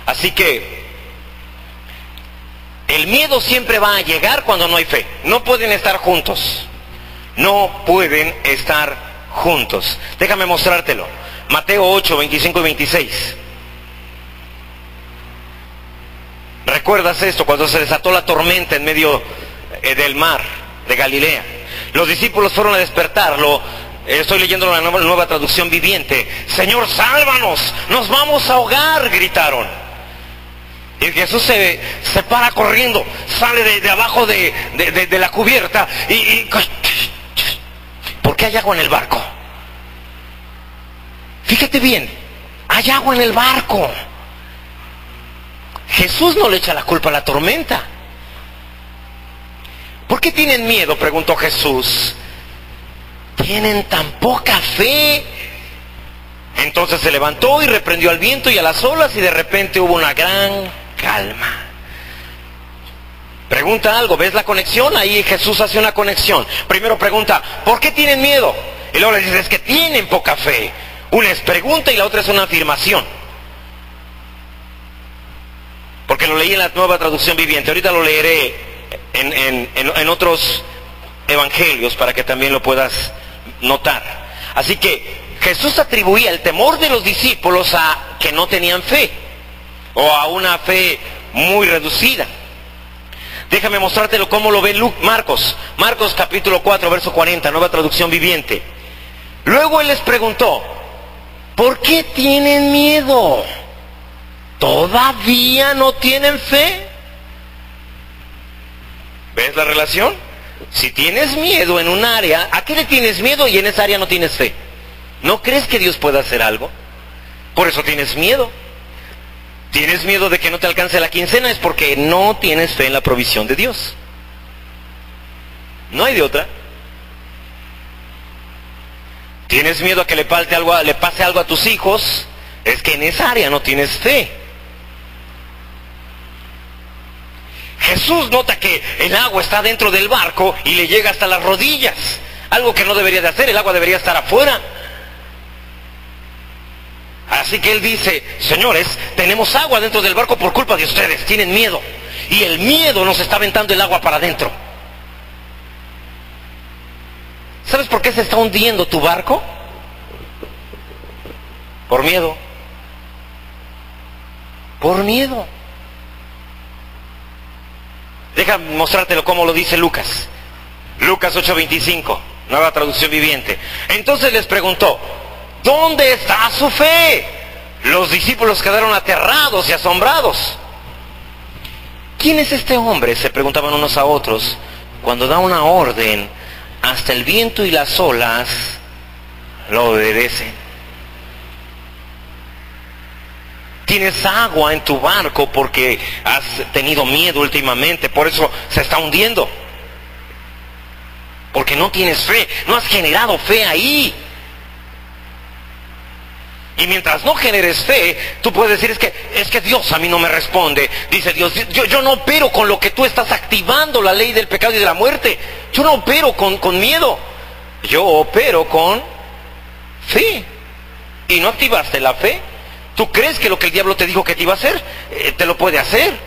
Así que el miedo siempre va a llegar cuando no hay fe. No pueden estar juntos. No pueden estar juntos. Déjame mostrártelo. Mateo 8, 25 y 26. ¿Recuerdas esto? Cuando se desató la tormenta en medio del mar de Galilea. Los discípulos fueron a despertarlo. Estoy leyendo la nueva traducción viviente. Señor, sálvanos, nos vamos a ahogar, gritaron. Y Jesús se para corriendo, sale de abajo de la cubierta y ¿por qué hay agua en el barco? Fíjate bien, hay agua en el barco. Jesús no le echa la culpa a la tormenta. ¿Por qué tienen miedo?, preguntó Jesús. Tienen tan poca fe. Entonces se levantó y reprendió al viento y a las olas, y de repente hubo una gran calma. Pregunta algo, ¿ves la conexión? Ahí Jesús hace una conexión. Primero pregunta: ¿por qué tienen miedo? Y luego le dice: es que tienen poca fe. Una es pregunta y la otra es una afirmación. Porque lo leí en la nueva traducción viviente. Ahorita lo leeré en otros evangelios para que también lo puedas notar. Así que Jesús atribuía el temor de los discípulos a que no tenían fe, o a una fe muy reducida. Déjame mostrártelo cómo lo ve Marcos capítulo 4, verso 40, nueva traducción viviente. Luego él les preguntó: ¿por qué tienen miedo? ¿Todavía no tienen fe? ¿Ves la relación? Si tienes miedo en un área, ¿a qué le tienes miedo y en esa área no tienes fe? ¿No crees que Dios pueda hacer algo? Por eso tienes miedo. ¿Tienes miedo de que no te alcance la quincena? Es porque no tienes fe en la provisión de Dios. No hay de otra. ¿Tienes miedo a que le pase algo a tus hijos? Es que en esa área no tienes fe. Jesús nota que el agua está dentro del barco y le llega hasta las rodillas. Algo que no debería de hacer, el agua debería estar afuera. Así que él dice, señores, tenemos agua dentro del barco por culpa de ustedes, tienen miedo. Y el miedo nos está aventando el agua para adentro. ¿Sabes por qué se está hundiendo tu barco? Por miedo. Por miedo. Déjame mostrártelo como lo dice Lucas. Lucas 8:25, nueva traducción viviente. Entonces les preguntó, ¿dónde está su fe? Los discípulos quedaron aterrados y asombrados. ¿Quién es este hombre?, se preguntaban unos a otros, cuando da una orden, hasta el viento y las olas lo obedecen. Tienes agua en tu barco porque has tenido miedo últimamente, por eso se está hundiendo. Porque no tienes fe, no has generado fe ahí. Y mientras no generes fe, tú puedes decir, es que Dios a mí no me responde. Dice Dios, yo no opero con lo que tú estás activando, la ley del pecado y de la muerte. Yo no opero con miedo. Yo opero con fe. ¿Y no activaste la fe? ¿Tú crees que lo que el diablo te dijo que te iba a hacer, te lo puede hacer?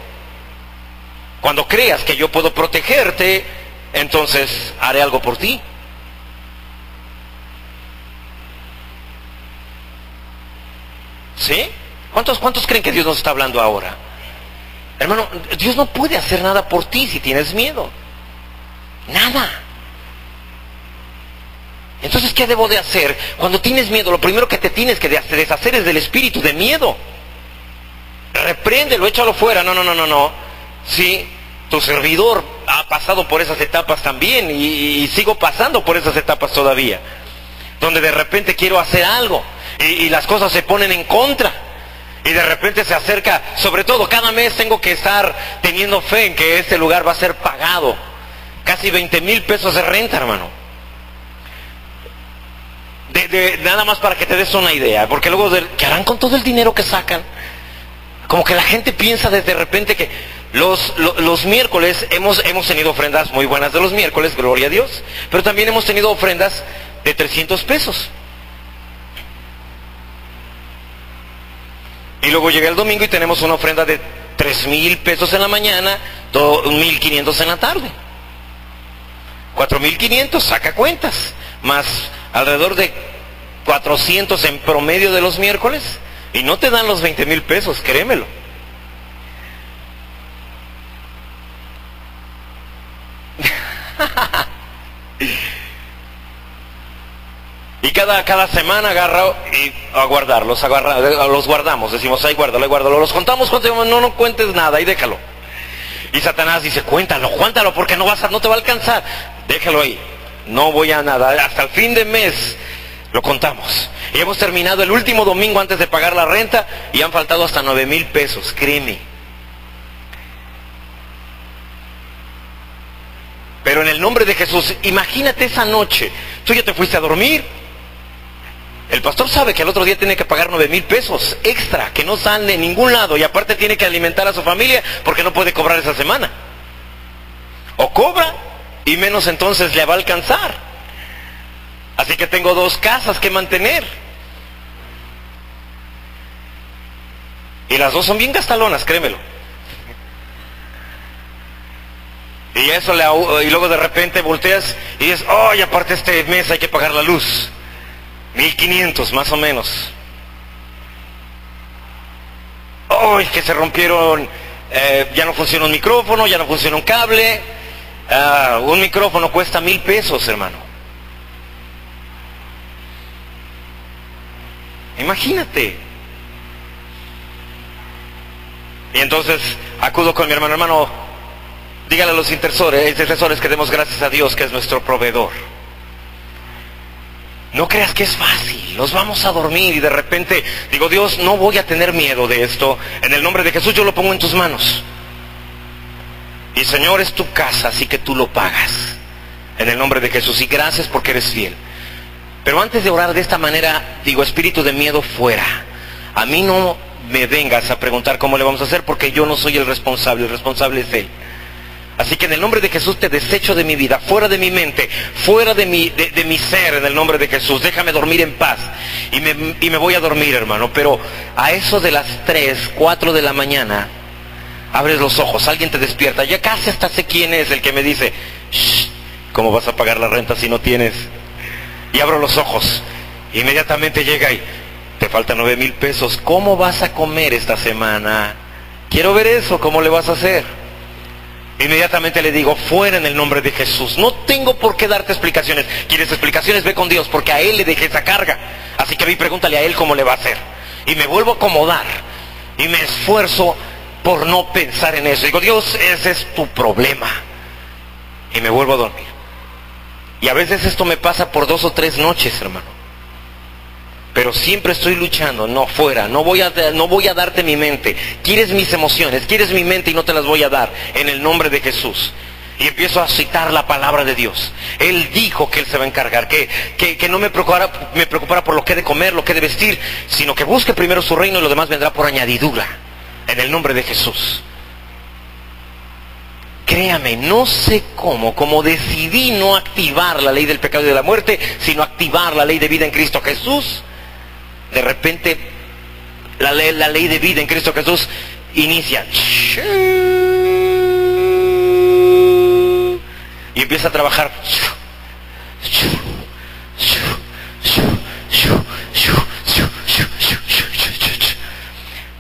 Cuando creas que yo puedo protegerte, entonces haré algo por ti. ¿Sí? ¿Cuántos creen que Dios nos está hablando ahora? Hermano, Dios no puede hacer nada por ti si tienes miedo. Nada. Entonces, ¿qué debo de hacer? Cuando tienes miedo, lo primero que te tienes que deshacer es del espíritu de miedo. Repréndelo, échalo fuera. No. Sí, tu servidor ha pasado por esas etapas también y sigo pasando por esas etapas todavía. Donde de repente quiero hacer algo y las cosas se ponen en contra. Y de repente se acerca, sobre todo cada mes tengo que estar teniendo fe en que este lugar va a ser pagado. Casi 20,000 pesos de renta, hermano. Nada más para que te des una idea, porque luego, ¿qué harán con todo el dinero que sacan? Como que la gente piensa de repente que los miércoles hemos tenido ofrendas muy buenas de los miércoles, gloria a Dios, pero también hemos tenido ofrendas de 300 pesos. Y luego llega el domingo y tenemos una ofrenda de 3,000 pesos en la mañana, 1,500 en la tarde. 4,500, saca cuentas, más alrededor de 400 en promedio de los miércoles, y no te dan los 20,000 pesos, créemelo. Y cada semana agarra y los guardamos, decimos, ahí guárdalo, los contamos, no cuentes nada, ahí déjalo. Y Satanás dice, cuéntalo, porque no te va a alcanzar, déjalo ahí, no voy a nada, hasta el fin de mes lo contamos. Y hemos terminado el último domingo antes de pagar la renta y han faltado hasta 9,000 pesos, créeme. Pero en el nombre de Jesús, imagínate esa noche, tú ya te fuiste a dormir. El pastor sabe que el otro día tiene que pagar 9,000 pesos extra, que no salen de ningún lado, y aparte tiene que alimentar a su familia porque no puede cobrar esa semana. O cobra, y menos entonces le va a alcanzar. Así que tengo 2 casas que mantener. Y las 2 son bien gastalonas, créemelo. Y luego de repente volteas y dices, y aparte este mes hay que pagar la luz. 1,500 más o menos. Que se rompieron, ya no funciona un micrófono, ya no funciona un cable. Un micrófono cuesta 1,000 pesos, hermano. Imagínate. Y entonces acudo con mi hermano, dígale a los intercesores que demos gracias a Dios, que es nuestro proveedor. No creas que es fácil, nos vamos a dormir y de repente digo, Dios, no voy a tener miedo de esto, en el nombre de Jesús yo lo pongo en tus manos. Y Señor, es tu casa, así que tú lo pagas, en el nombre de Jesús, y gracias porque eres fiel. Pero antes de orar de esta manera, digo, espíritu de miedo, fuera. A mí no me vengas a preguntar cómo le vamos a hacer, porque yo no soy el responsable es Él. Así que en el nombre de Jesús te desecho de mi vida, fuera de mi mente, fuera de mi ser, en el nombre de Jesús. Déjame dormir en paz. Y me voy a dormir, hermano. Pero a eso de las 3, 4 de la mañana, abres los ojos, alguien te despierta. Ya casi hasta sé quién es el que me dice, shh, ¿cómo vas a pagar la renta si no tienes? Y abro los ojos. Inmediatamente llega y te faltan 9,000 pesos. ¿Cómo vas a comer esta semana? Quiero ver eso, ¿cómo le vas a hacer? Inmediatamente le digo, fuera en el nombre de Jesús. No tengo por qué darte explicaciones. ¿Quieres explicaciones? Ve con Dios, porque a Él le dejé esa carga. Así que ve y pregúntale a Él cómo le va a hacer. Y me vuelvo a acomodar. Y me esfuerzo por no pensar en eso. Digo, Dios, ese es tu problema. Y me vuelvo a dormir. Y a veces esto me pasa por 2 o 3 noches, hermano. Pero siempre estoy luchando, no, fuera, no voy a darte mi mente. Quieres mis emociones, quieres mi mente y no te las voy a dar, en el nombre de Jesús. Y empiezo a citar la palabra de Dios. Él dijo que Él se va a encargar, que no me preocupara por lo que he de comer, lo que he de vestir, sino que busque primero su reino y lo demás vendrá por añadidura, en el nombre de Jesús. Créame, no sé cómo decidí no activar la ley del pecado y de la muerte, sino activar la ley de vida en Cristo Jesús. De repente, la ley de vida en Cristo Jesús inicia. Y empieza a trabajar.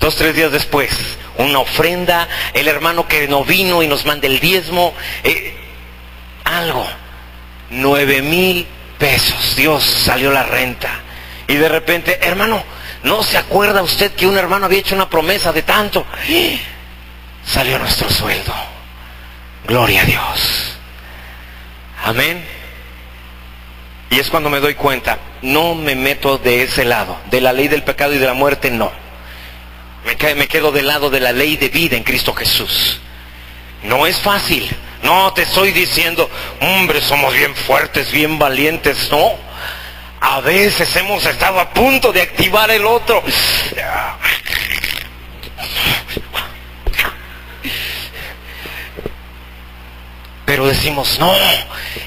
2, 3 días después, una ofrenda, el hermano que no vino y nos manda el diezmo, algo, 9,000 pesos, Dios, salió la renta. Y de repente, hermano, ¿no se acuerda usted que un hermano había hecho una promesa de tanto? Salió nuestro sueldo. Gloria a Dios. Amén. Y es cuando me doy cuenta, no me meto de ese lado, de la ley del pecado y de la muerte, no. Me quedo del lado de la ley de vida en Cristo Jesús. No es fácil. No te estoy diciendo, hombre, somos bien fuertes, bien valientes, no. A veces hemos estado a punto de activar el otro. Pero decimos, no,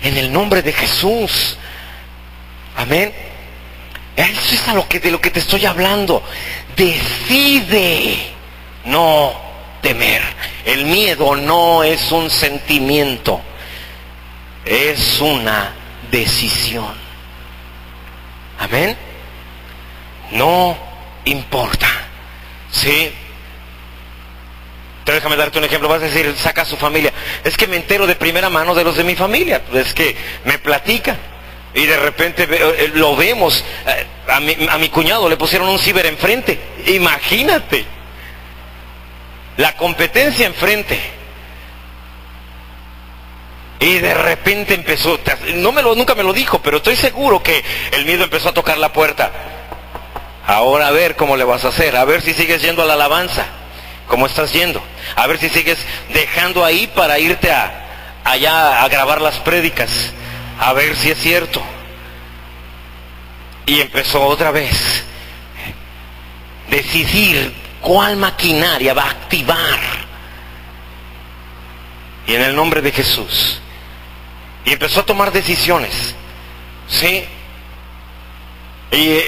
en el nombre de Jesús. Amén. Eso es de lo que te estoy hablando. Decide no temer. El miedo no es un sentimiento, es una decisión. Amén. No importa. ¿Sí? Pero déjame darte un ejemplo. Vas a decir, saca a su familia. Es que me entero de primera mano de los de mi familia. Es que me platican. Y de repente lo vemos. A mi cuñado le pusieron un ciber enfrente. Imagínate. La competencia enfrente. Y de repente empezó, nunca me lo dijo, pero estoy seguro que el miedo empezó a tocar la puerta. Ahora a ver cómo le vas a hacer, a ver si sigues yendo a la alabanza, como estás yendo, a ver si sigues dejando ahí para irte allá a grabar las prédicas, a ver si es cierto. Y empezó otra vez, decidir cuál maquinaria va a activar. Y en el nombre de Jesús. Y empezó a tomar decisiones. ¿Sí? Y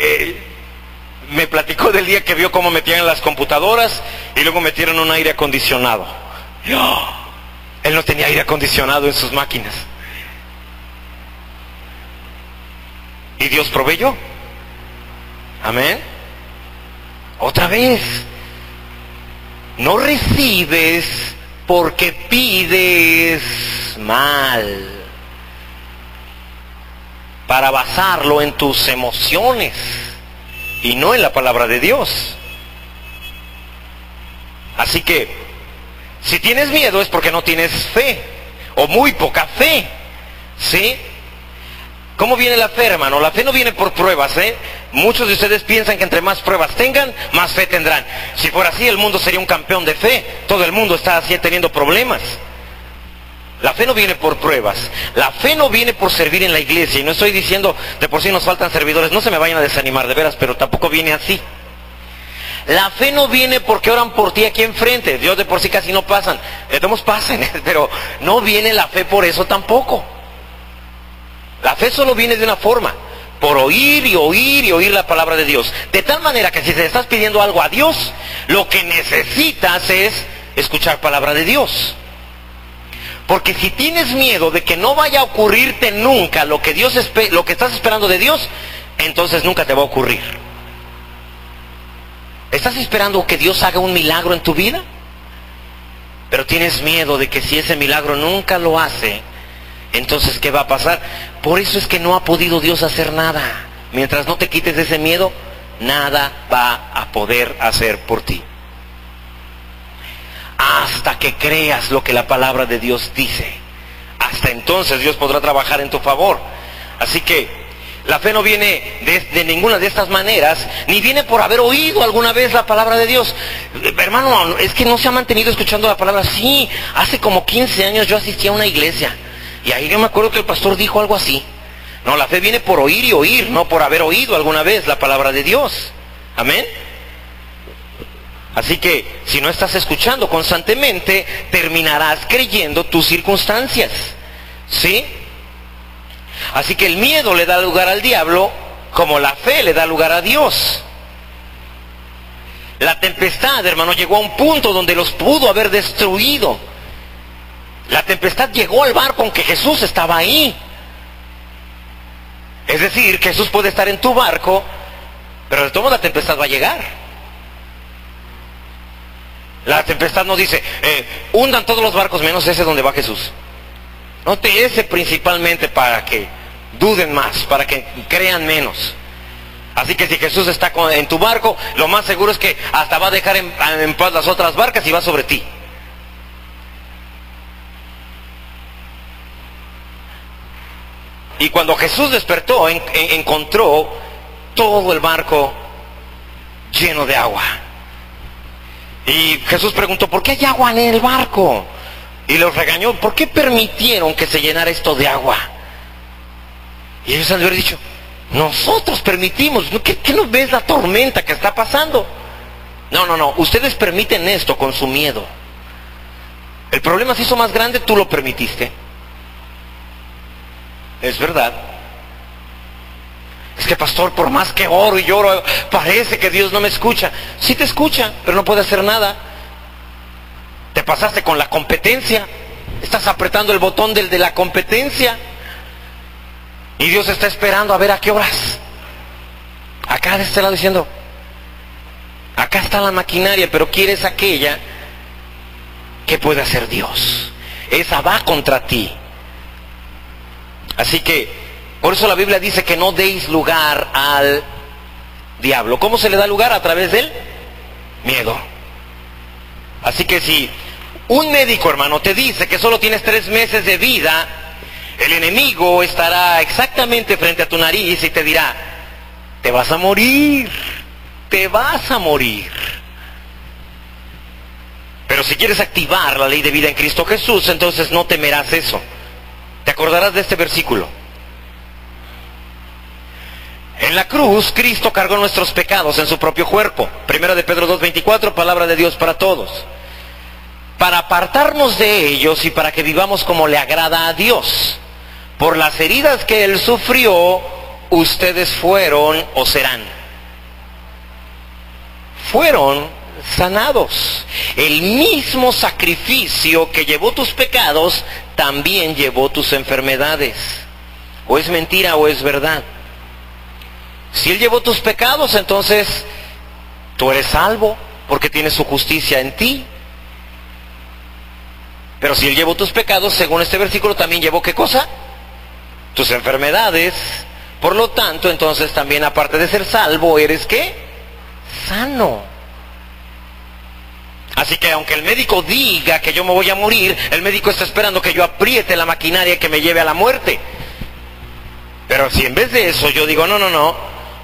me platicó del día que vio cómo metían las computadoras y luego metieron un aire acondicionado. Él no tenía aire acondicionado en sus máquinas. Y Dios proveyó. Amén. Otra vez. No recibes porque pides mal. Para basarlo en tus emociones y no en la palabra de Dios. Así que, si tienes miedo es porque no tienes fe, o muy poca fe. ¿Sí? ¿Cómo viene la fe, hermano? La fe no viene por pruebas, ¿eh? Muchos de ustedes piensan que entre más pruebas tengan, más fe tendrán. Si fuera así, el mundo sería un campeón de fe. Todo el mundo está así teniendo problemas. La fe no viene por pruebas. La fe no viene por servir en la iglesia. Y no estoy diciendo de por sí nos faltan servidores. No se me vayan a desanimar, de veras, pero tampoco viene así. La fe no viene porque oran por ti aquí enfrente. Dios de por sí casi no pasan. Todos pasan, pero no viene la fe por eso tampoco. La fe solo viene de una forma. Por oír y oír y oír la palabra de Dios. De tal manera que si te estás pidiendo algo a Dios, lo que necesitas es escuchar palabra de Dios. Porque si tienes miedo de que no vaya a ocurrirte nunca lo que estás esperando de Dios, entonces nunca te va a ocurrir. ¿Estás esperando que Dios haga un milagro en tu vida? Pero tienes miedo de que si ese milagro nunca lo hace, entonces ¿qué va a pasar? Por eso es que no ha podido Dios hacer nada. Mientras no te quites de ese miedo, nada va a poder hacer por ti. Hasta que creas lo que la palabra de Dios dice. Hasta entonces Dios podrá trabajar en tu favor. Así que la fe no viene de ninguna de estas maneras, ni viene por haber oído alguna vez la palabra de Dios. Hermano, es que no se ha mantenido escuchando la palabra. Sí, hace como 15 años yo asistí a una iglesia. Y ahí yo me acuerdo que el pastor dijo algo así. No, la fe viene por oír y oír, no por haber oído alguna vez la palabra de Dios. Amén. Así que si no estás escuchando constantemente, terminarás creyendo tus circunstancias. ¿Sí? Así que el miedo le da lugar al diablo, como la fe le da lugar a Dios. La tempestad, hermano, llegó a un punto donde los pudo haber destruido. La tempestad llegó al barco aunque Jesús estaba ahí. Es decir, Jesús puede estar en tu barco, pero de todo modo la tempestad va a llegar. La tempestad no dice, hundan todos los barcos menos ese donde va Jesús. Note ese principalmente para que duden más, para que crean menos. Así que si Jesús está en tu barco, lo más seguro es que hasta va a dejar en paz las otras barcas y va sobre ti. Y cuando Jesús despertó, encontró todo el barco lleno de agua. Y Jesús preguntó, ¿por qué hay agua en el barco? Y los regañó, ¿por qué permitieron que se llenara esto de agua? Y ellos han de haber dicho, nosotros permitimos. ¿Qué no ves la tormenta que está pasando? No, ustedes permiten esto con su miedo. El problema se hizo más grande, tú lo permitiste. Es verdad. Es que pastor, por más que oro y lloro, parece que Dios no me escucha. Sí te escucha, pero no puede hacer nada. Te pasaste con la competencia. Estás apretando el botón del de la competencia. Y Dios está esperando a ver a qué horas. Acá de este lado diciendo, acá está la maquinaria, pero quieres aquella que puede hacer Dios. Esa va contra ti. Así que, por eso la Biblia dice que no deis lugar al diablo. ¿Cómo se le da lugar? A través del miedo. Así que si un médico, hermano, te dice que solo tienes 3 meses de vida, el enemigo estará exactamente frente a tu nariz y te dirá, te vas a morir, te vas a morir. Pero si quieres activar la ley de vida en Cristo Jesús, entonces no temerás eso. Te acordarás de este versículo. En la cruz, Cristo cargó nuestros pecados en su propio cuerpo. Primera de Pedro 2:24, palabra de Dios para todos. Para apartarnos de ellos y para que vivamos como le agrada a Dios. Por las heridas que Él sufrió, ustedes fueron o serán. Fueron sanados. El mismo sacrificio que llevó tus pecados, también llevó tus enfermedades. O es mentira o es verdad. Si Él llevó tus pecados, entonces tú eres salvo, porque tienes su justicia en ti. Pero si Él llevó tus pecados, según este versículo, también llevó ¿qué cosa? Tus enfermedades. Por lo tanto, entonces también, aparte de ser salvo, eres ¿qué? Sano. Así que aunque el médico diga que yo me voy a morir, el médico está esperando que yo apriete la maquinaria que me lleve a la muerte. Pero si en vez de eso yo digo, no,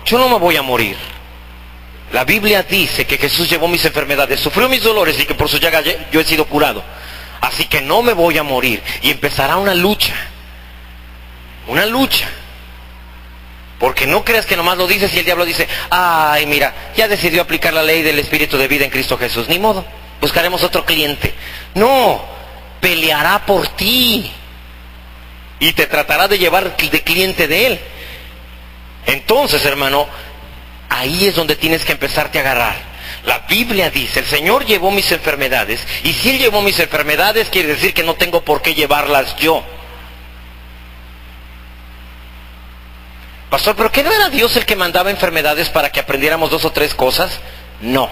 yo no me voy a morir. La Biblia dice que Jesús llevó mis enfermedades, sufrió mis dolores y que por su llaga yo he sido curado. así que no me voy a morir. Y empezará una lucha. Una lucha. Porque no creas que nomás lo dices y el diablo dice, ay, mira, ya decidió aplicar la ley del Espíritu de vida en Cristo Jesús. Ni modo, buscaremos otro cliente. No, peleará por ti. Y te tratará de llevar de cliente de él. Entonces, hermano, ahí es donde tienes que empezarte a agarrar. La Biblia dice, el Señor llevó mis enfermedades. Y si Él llevó mis enfermedades, quiere decir que no tengo por qué llevarlas yo. Pastor, ¿pero qué no era Dios el que mandaba enfermedades para que aprendiéramos 2 o 3 cosas? No.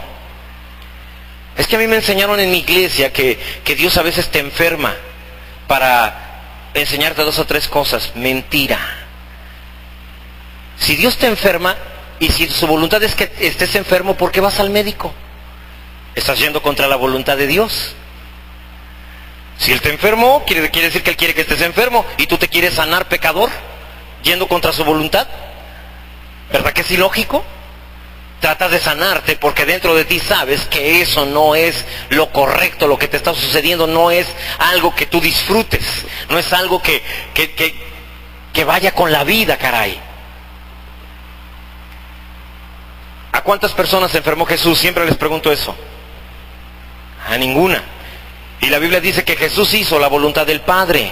Es que a mí me enseñaron en mi iglesia que Dios a veces te enferma para enseñarte 2 o 3 cosas. Mentira. Si Dios te enferma y si su voluntad es que estés enfermo, ¿por qué vas al médico? Estás yendo contra la voluntad de Dios. Si Él te enfermó, quiere decir que Él quiere que estés enfermo y tú te quieres sanar, pecador, yendo contra su voluntad. ¿Verdad que es ilógico? Tratas de sanarte porque dentro de ti sabes que eso no es lo correcto, lo que te está sucediendo no es algo que tú disfrutes, no es algo que vaya con la vida, caray. ¿A cuántas personas se enfermó Jesús? Siempre les pregunto eso. A ninguna. Y la Biblia dice que Jesús hizo la voluntad del Padre.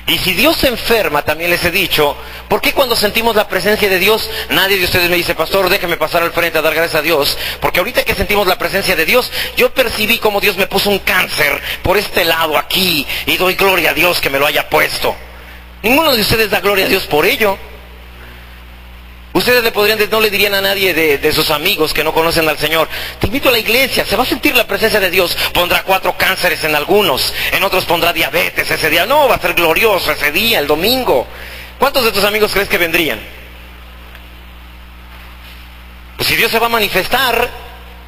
Y si Dios se enferma, también les he dicho, ¿por qué cuando sentimos la presencia de Dios, nadie de ustedes me dice, pastor, déjeme pasar al frente a dar gracias a Dios? Porque ahorita que sentimos la presencia de Dios, yo percibí como Dios me puso un cáncer por este lado aquí, y doy gloria a Dios que me lo haya puesto. Ninguno de ustedes da gloria a Dios por ello. Ustedes no le dirían a nadie de sus amigos que no conocen al Señor, te invito a la iglesia, se va a sentir la presencia de Dios, pondrá 4 cánceres en algunos, en otros pondrá diabetes ese día, no, va a ser glorioso ese día, el domingo. ¿Cuántos de tus amigos crees que vendrían? Pues si Dios se va a manifestar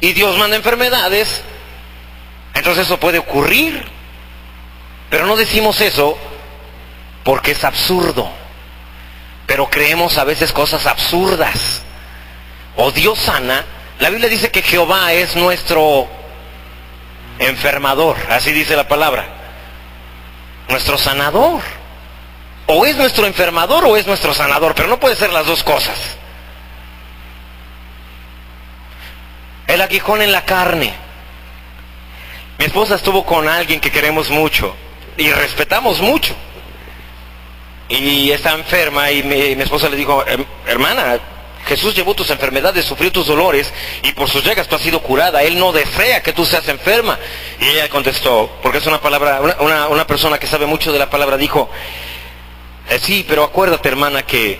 y Dios manda enfermedades, entonces eso puede ocurrir. Pero no decimos eso porque es absurdo. Pero creemos a veces cosas absurdas. O Dios sana. La Biblia dice que Jehová es nuestro enfermador. Así dice la palabra. Nuestro sanador. O es nuestro enfermador o es nuestro sanador. Pero no puede ser las dos cosas. El aguijón en la carne. Mi esposa estuvo con alguien que queremos mucho. Y respetamos mucho. Y está enferma y mi esposa le dijo, hermana, Jesús llevó tus enfermedades, sufrió tus dolores y por sus llagas tú has sido curada. Él no desea que tú seas enferma. Y ella contestó, porque es una persona que sabe mucho de la palabra, dijo, sí, pero acuérdate, hermana, que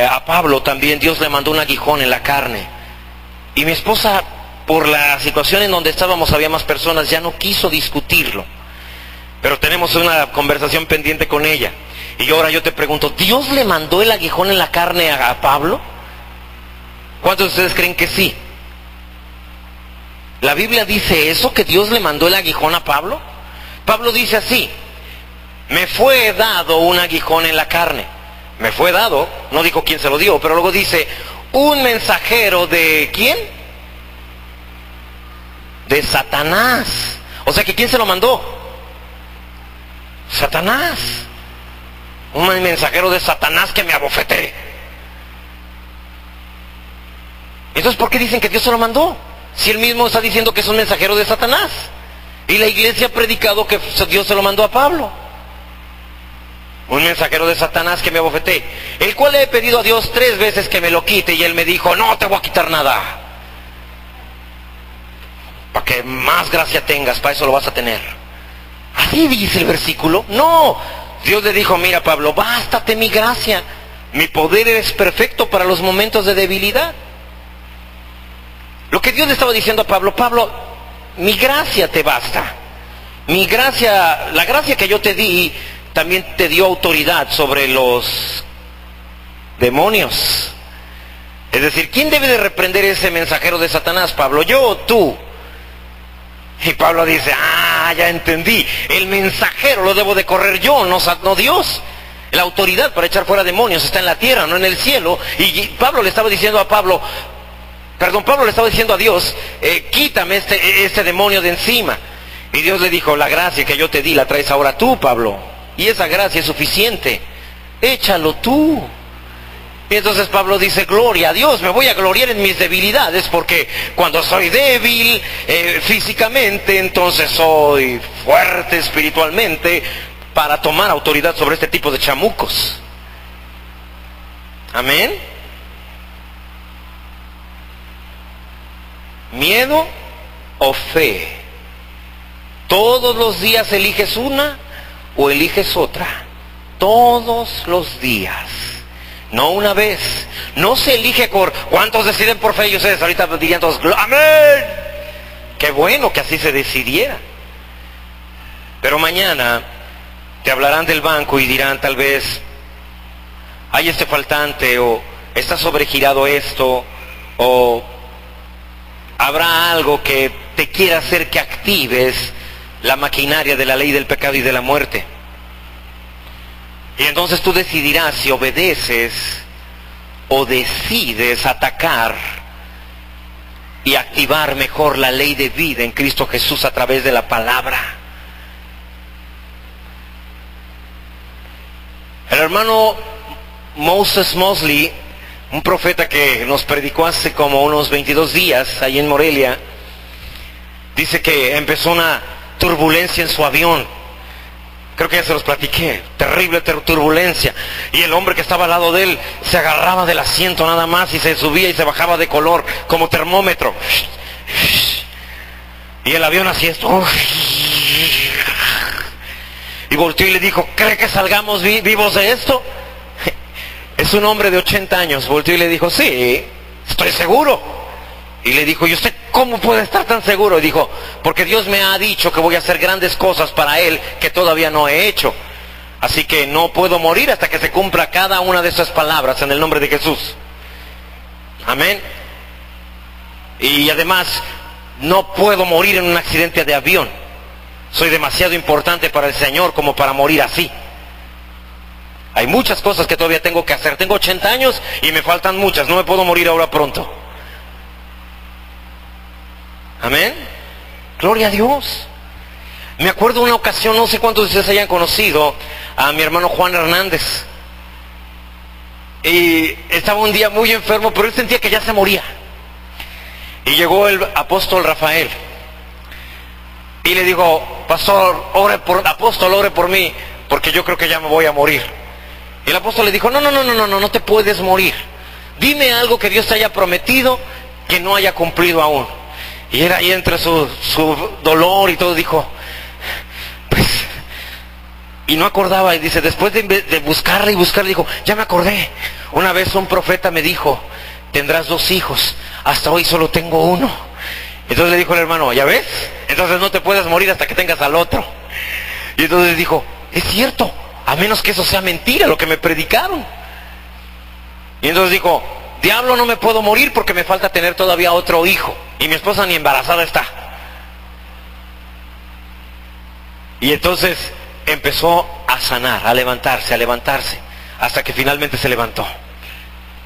a Pablo también Dios le mandó un aguijón en la carne. Y mi esposa, por la situación en donde estábamos, había más personas, ya no quiso discutirlo. Pero tenemos una conversación pendiente con ella. Y ahora yo te pregunto, ¿Dios le mandó el aguijón en la carne a Pablo? ¿Cuántos de ustedes creen que sí? ¿La Biblia dice eso, que Dios le mandó el aguijón a Pablo? Pablo dice así, me fue dado un aguijón en la carne. Me fue dado, no dijo quién se lo dio, pero luego dice, un mensajero de ¿quién? De Satanás. O sea que ¿quién se lo mandó? Satanás. Un mensajero de Satanás que me abofeté. Entonces, ¿por qué dicen que Dios se lo mandó? Si él mismo está diciendo que es un mensajero de Satanás. Y la iglesia ha predicado que Dios se lo mandó a Pablo. Un mensajero de Satanás que me abofeté. El cual le he pedido a Dios 3 veces que me lo quite y él me dijo, no te voy a quitar nada. Para que más gracia tengas, para eso lo vas a tener. Así dice el versículo. No. Dios le dijo, mira Pablo, bástate mi gracia. Mi poder es perfecto para los momentos de debilidad. Lo que Dios le estaba diciendo a Pablo, Pablo, mi gracia te basta. Mi gracia, la gracia que yo te di, también te dio autoridad sobre los demonios. Es decir, ¿quién debe de reprender ese mensajero de Satanás, Pablo? ¿Yo o tú? Y Pablo dice, ya entendí, el mensajero lo debo de correr yo, no Dios. La autoridad para echar fuera demonios está en la tierra, no en el cielo. Y Pablo le estaba diciendo a Pablo le estaba diciendo a Dios, quítame este demonio de encima. Y Dios le dijo, la gracia que yo te di la traes ahora tú, Pablo. Y esa gracia es suficiente. Échalo tú. Y entonces Pablo dice, gloria a Dios, me voy a gloriar en mis debilidades, porque cuando soy débil físicamente, entonces soy fuerte espiritualmente para tomar autoridad sobre este tipo de chamucos. Amén. ¿Miedo o fe? ¿Todos los días eliges una o eliges otra? Todos los días. No una vez. No se elige por... ¿Cuántos deciden por fe? Y ustedes ahorita dirían todos, ¡amén! Qué bueno que así se decidiera. Pero mañana te hablarán del banco y dirán tal vez, hay este faltante, o está sobregirado esto, o habrá algo que te quiera hacer que actives la maquinaria de la ley del pecado y de la muerte. Y entonces tú decidirás si obedeces o decides atacar y activar mejor la ley de vida en Cristo Jesús a través de la palabra. El hermano Moses Mosley, un profeta que nos predicó hace como unos 22 días ahí en Morelia, dice que empezó una turbulencia en su avión. Creo que ya se los platiqué, terrible turbulencia. Y el hombre que estaba al lado de él se agarraba del asiento nada más y se subía y se bajaba de color como termómetro. Y el avión hacía esto. Y volteó y le dijo, ¿cree que salgamos vivos de esto? Es un hombre de 80 años. Volteó y le dijo, sí, estoy seguro. Y le dijo, ¿y usted cómo puede estar tan seguro? Y dijo, porque Dios me ha dicho que voy a hacer grandes cosas para Él que todavía no he hecho. Así que no puedo morir hasta que se cumpla cada una de esas palabras en el nombre de Jesús. Amén. Y además, no puedo morir en un accidente de avión. Soy demasiado importante para el Señor como para morir así. Hay muchas cosas que todavía tengo que hacer. Tengo 80 años y me faltan muchas. No me puedo morir ahora pronto. Amén. Gloria a Dios. Me acuerdo una ocasión, no sé cuántos de ustedes hayan conocido a mi hermano Juan Hernández. Y estaba un día muy enfermo, pero él sentía que ya se moría. Y llegó el apóstol Rafael. Y le dijo, pastor, apóstol, ore por mí, porque yo creo que ya me voy a morir. Y el apóstol le dijo, no te puedes morir. Dime algo que Dios te haya prometido que no haya cumplido aún. Y era ahí entre su dolor y todo, dijo, pues, y no acordaba, y dice, después de buscarle y buscarle, dijo, ya me acordé. Una vez un profeta me dijo, tendrás 2 hijos, hasta hoy solo tengo 1. Entonces le dijo el hermano, ¿ya ves? Entonces no te puedes morir hasta que tengas al otro. Y entonces dijo, es cierto, a menos que eso sea mentira, lo que me predicaron. Y entonces dijo, diablo, no me puedo morir porque me falta tener todavía otro hijo. Y mi esposa ni embarazada está. Y entonces empezó a sanar, a levantarse, hasta que finalmente se levantó.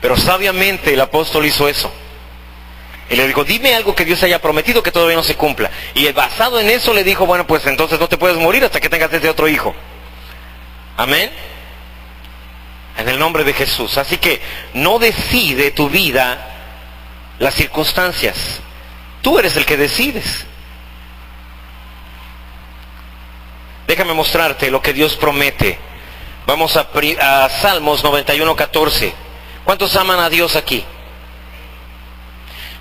Pero sabiamente el apóstol hizo eso. Y le dijo, dime algo que Dios haya prometido que todavía no se cumpla. Y basado en eso le dijo, bueno, pues entonces no te puedes morir hasta que tengas ese otro hijo. Amén. En el nombre de Jesús. Así que no decide tu vida las circunstancias. Tú eres el que decides. Déjame mostrarte lo que Dios promete. Vamos a Salmos 91:14. ¿Cuántos aman a Dios aquí?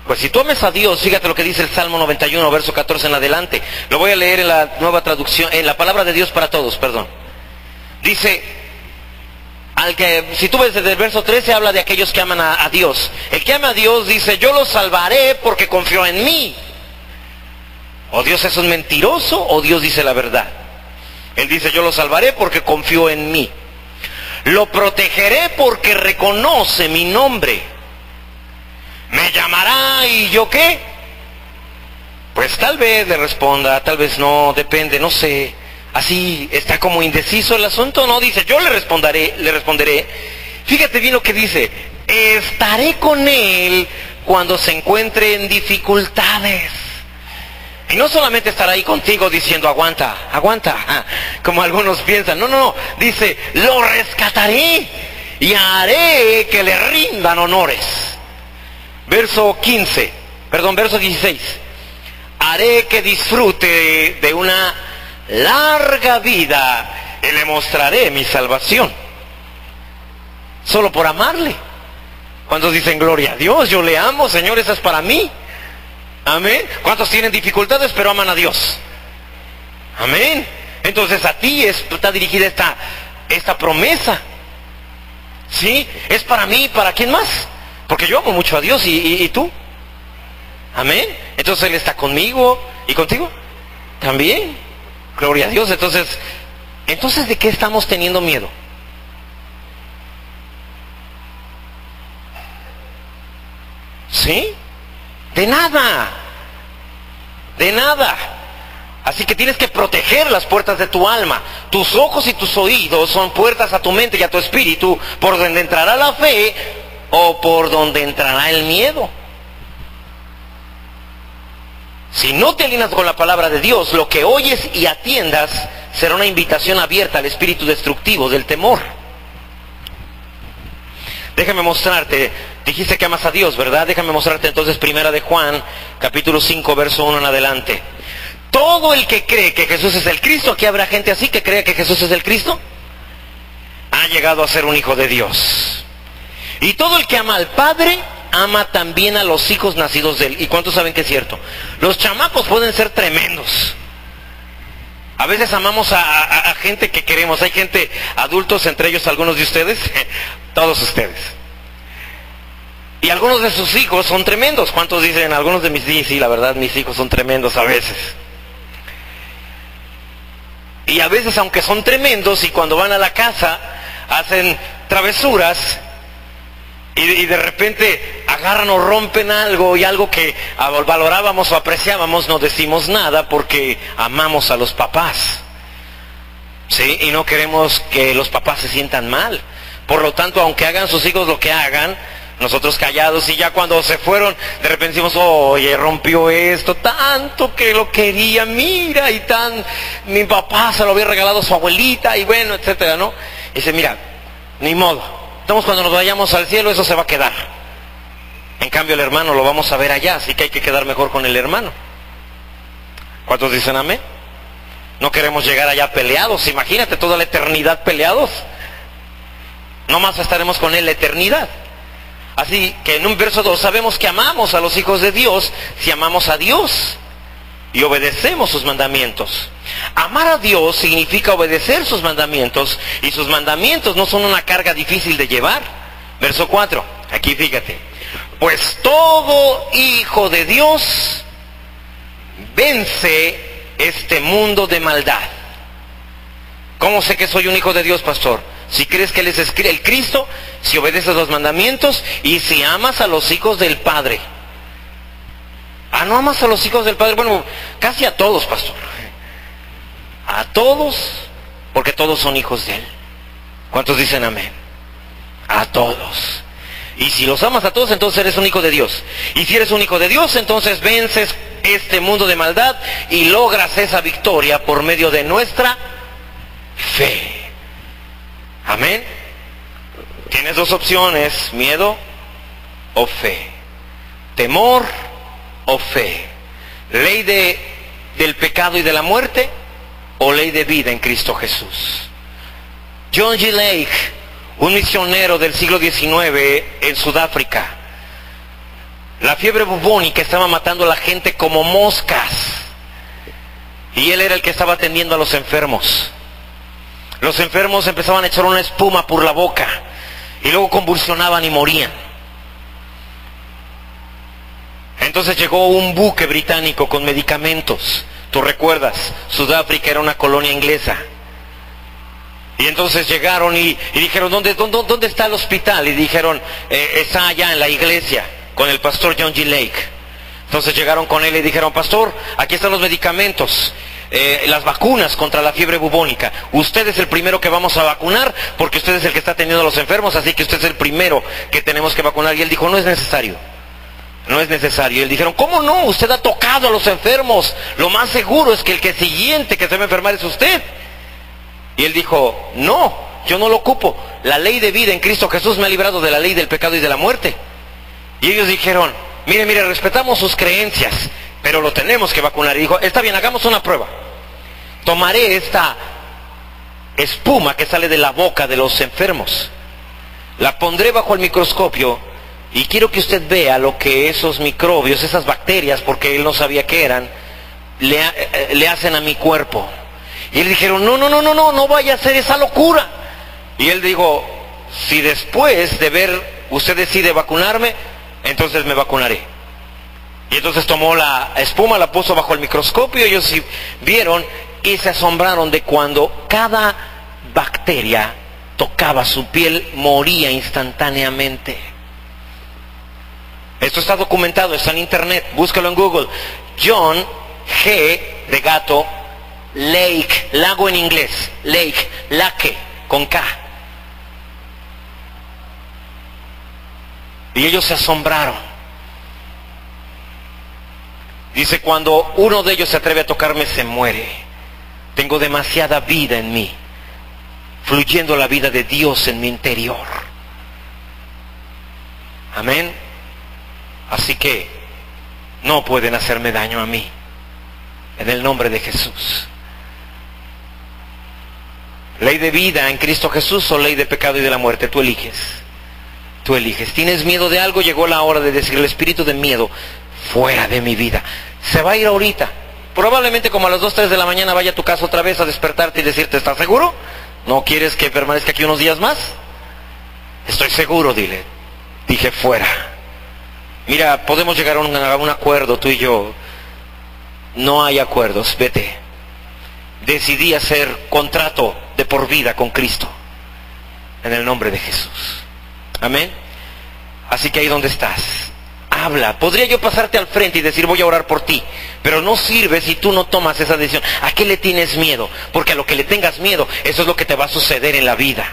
Pues si tú amas a Dios, fíjate lo que dice el Salmo 91, verso 14 en adelante. Lo voy a leer en la nueva traducción, en la palabra de Dios para todos, perdón. Dice, si tú ves desde el verso 13, habla de aquellos que aman a Dios. El que ama a Dios dice, yo lo salvaré porque confío en mí. O Dios es un mentiroso, o Dios dice la verdad. Él dice, yo lo salvaré porque confío en mí. Lo protegeré porque reconoce mi nombre. Me llamará y yo qué. Pues tal vez le responda, tal vez no, depende, no sé. Así está como indeciso el asunto, no, dice, yo le responderé. Fíjate bien lo que dice, estaré con él cuando se encuentre en dificultades. Y no solamente estará ahí contigo diciendo aguanta, aguanta, como algunos piensan. No, no, no. Dice, lo rescataré y haré que le rindan honores. Verso 16. Haré que disfrute de una larga vida y le mostraré mi salvación. Solo por amarle. ¿Cuántos dicen gloria a Dios? Yo le amo, Señor, esa es para mí. Amén. ¿Cuántos tienen dificultades pero aman a Dios? Amén. Entonces a ti está dirigida esta promesa. ¿Sí? Es para mí, ¿para quién más? Porque yo amo mucho a Dios y tú. Amén. Entonces Él está conmigo y contigo también. Gloria a Dios. Entonces, ¿de qué estamos teniendo miedo? ¿Sí? De nada. De nada. Así que tienes que proteger las puertas de tu alma. Tus ojos y tus oídos son puertas a tu mente y a tu espíritu, por donde entrará la fe o por donde entrará el miedo. Si no te alineas con la palabra de Dios, lo que oyes y atiendas será una invitación abierta al espíritu destructivo del temor. Déjame mostrarte, dijiste que amas a Dios, ¿verdad? Déjame mostrarte entonces 1 de Juan, capítulo 5, verso 1 en adelante. Todo el que cree que Jesús es el Cristo, aquí habrá gente así que cree que Jesús es el Cristo, ha llegado a ser un hijo de Dios. Y todo el que ama al Padre, ama también a los hijos nacidos de Él. ¿Y cuántos saben que es cierto? Los chamacos pueden ser tremendos. A veces amamos a gente que queremos. Hay gente, adultos, entre ellos algunos de ustedes, todos ustedes. Y algunos de sus hijos son tremendos. ¿Cuántos dicen? Algunos de mis hijos, sí, la verdad, mis hijos son tremendos a veces. Y a veces, aunque son tremendos, y cuando van a la casa, hacen travesuras, y de repente agarran o rompen algo, y algo que valorábamos o apreciábamos, no decimos nada porque amamos a los papás. ¿Sí? Y no queremos que los papás se sientan mal. Por lo tanto, aunque hagan sus hijos lo que hagan, nosotros callados, y ya cuando se fueron, de repente decimos, oye, rompió esto, tanto que lo quería, mira, y mi papá se lo había regalado a su abuelita, y bueno, etcétera, ¿no? Y dice, mira, ni modo. Entonces cuando nos vayamos al cielo, eso se va a quedar. En cambio el hermano lo vamos a ver allá, así que hay que quedar mejor con el hermano. ¿Cuántos dicen amén? No queremos llegar allá peleados, imagínate toda la eternidad peleados. No más estaremos con él la eternidad. Así que en un verso 2 sabemos que amamos a los hijos de Dios si amamos a Dios y obedecemos sus mandamientos. Amar a Dios significa obedecer sus mandamientos, y sus mandamientos no son una carga difícil de llevar. Verso 4, aquí fíjate. Pues todo hijo de Dios vence este mundo de maldad. ¿Cómo sé que soy un hijo de Dios, pastor? Si crees que Él es el Cristo, si obedeces los mandamientos y si amas a los hijos del Padre. ¿No amas a los hijos del Padre? Bueno, casi a todos, pastor. A todos, porque todos son hijos de Él. ¿Cuántos dicen amén? A todos. Y si los amas a todos, entonces eres un hijo de Dios. Y si eres un hijo de Dios, entonces vences este mundo de maldad y logras esa victoria por medio de nuestra fe. Amén. Tienes dos opciones: miedo o fe, temor o fe, ley del pecado y de la muerte o ley de vida en Cristo Jesús. John G. Lake, un misionero del siglo XIX en Sudáfrica, la fiebre bubónica estaba matando a la gente como moscas, y él era el que estaba atendiendo a los enfermos. Los enfermos empezaban a echar una espuma por la boca y luego convulsionaban y morían. Entonces llegó un buque británico con medicamentos. Tú recuerdas, Sudáfrica era una colonia inglesa. Y entonces llegaron y dijeron, ¿dónde está el hospital? Y dijeron, está allá en la iglesia, con el pastor John G. Lake. Entonces llegaron con él y dijeron, pastor, aquí están los medicamentos, las vacunas contra la fiebre bubónica. Usted es el primero que vamos a vacunar, porque usted es el que está atendiendo a los enfermos, así que usted es el primero que tenemos que vacunar. Y él dijo, no es necesario. no es necesario. Y él dijeron, ¿cómo no? Usted ha tocado a los enfermos. Lo más seguro es que el siguiente que se va a enfermar es usted. Y él dijo, no, yo no lo ocupo. La ley de vida en Cristo Jesús me ha librado de la ley del pecado y de la muerte. Y ellos dijeron, mire, respetamos sus creencias, pero lo tenemos que vacunar. Y dijo, está bien, hagamos una prueba. Tomaré esta espuma que sale de la boca de los enfermos, la pondré bajo el microscopio y quiero que usted vea lo que esos microbios, esas bacterias, porque él no sabía qué eran, le hacen a mi cuerpo. Y él dijeron, no vaya a hacer esa locura. Y él dijo, si después de ver usted decide vacunarme, entonces me vacunaré. Y entonces tomó la espuma, la puso bajo el microscopio, ellos vieron y se asombraron de cuando cada bacteria tocaba su piel, moría instantáneamente. Esto está documentado, está en internet, búscalo en Google. John G. de gato, Lake, lago en inglés, Lake, con K. Y ellos se asombraron. Dice, cuando uno de ellos se atreve a tocarme, se muere. Tengo demasiada vida en mí, fluyendo la vida de Dios en mi interior. Amén. Así que no pueden hacerme daño a mí, en el nombre de Jesús. Ley de vida en Cristo Jesús o ley de pecado y de la muerte, tú eliges. Tú eliges. ¿Tienes miedo de algo? Llegó la hora de decir, el espíritu de miedo, fuera de mi vida. Se va a ir ahorita. Probablemente como a las 2, 3 de la mañana vaya a tu casa otra vez a despertarte y decirte, ¿estás seguro? ¿No quieres que permanezca aquí unos días más? Estoy seguro, dile. Dije, fuera. Mira, podemos llegar a un acuerdo, tú y yo. No hay acuerdos, vete. Decidí hacer contrato de por vida con Cristo, en el nombre de Jesús. Amén. Así que ahí donde estás, habla. Podría yo pasarte al frente y decir, voy a orar por ti, pero no sirve si tú no tomas esa decisión. ¿A qué le tienes miedo? Porque a lo que le tengas miedo, eso es lo que te va a suceder en la vida.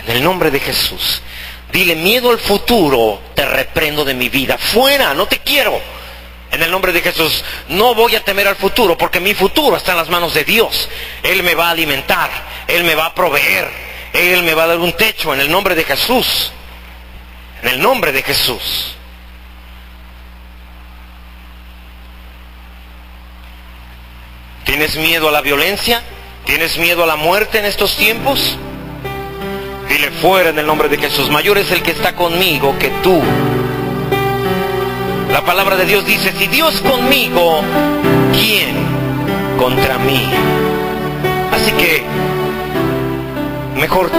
En el nombre de Jesús, dile, miedo al futuro, te reprendo de mi vida. Fuera, no te quiero. En el nombre de Jesús, no voy a temer al futuro, porque mi futuro está en las manos de Dios. Él me va a alimentar, Él me va a proveer, Él me va a dar un techo, en el nombre de Jesús. En el nombre de Jesús. ¿Tienes miedo a la violencia? ¿Tienes miedo a la muerte en estos tiempos? Dile, fuera en el nombre de Jesús. Mayor es el que está conmigo que tú. La palabra de Dios dice, si Dios conmigo, ¿quién contra mí? Así que mejor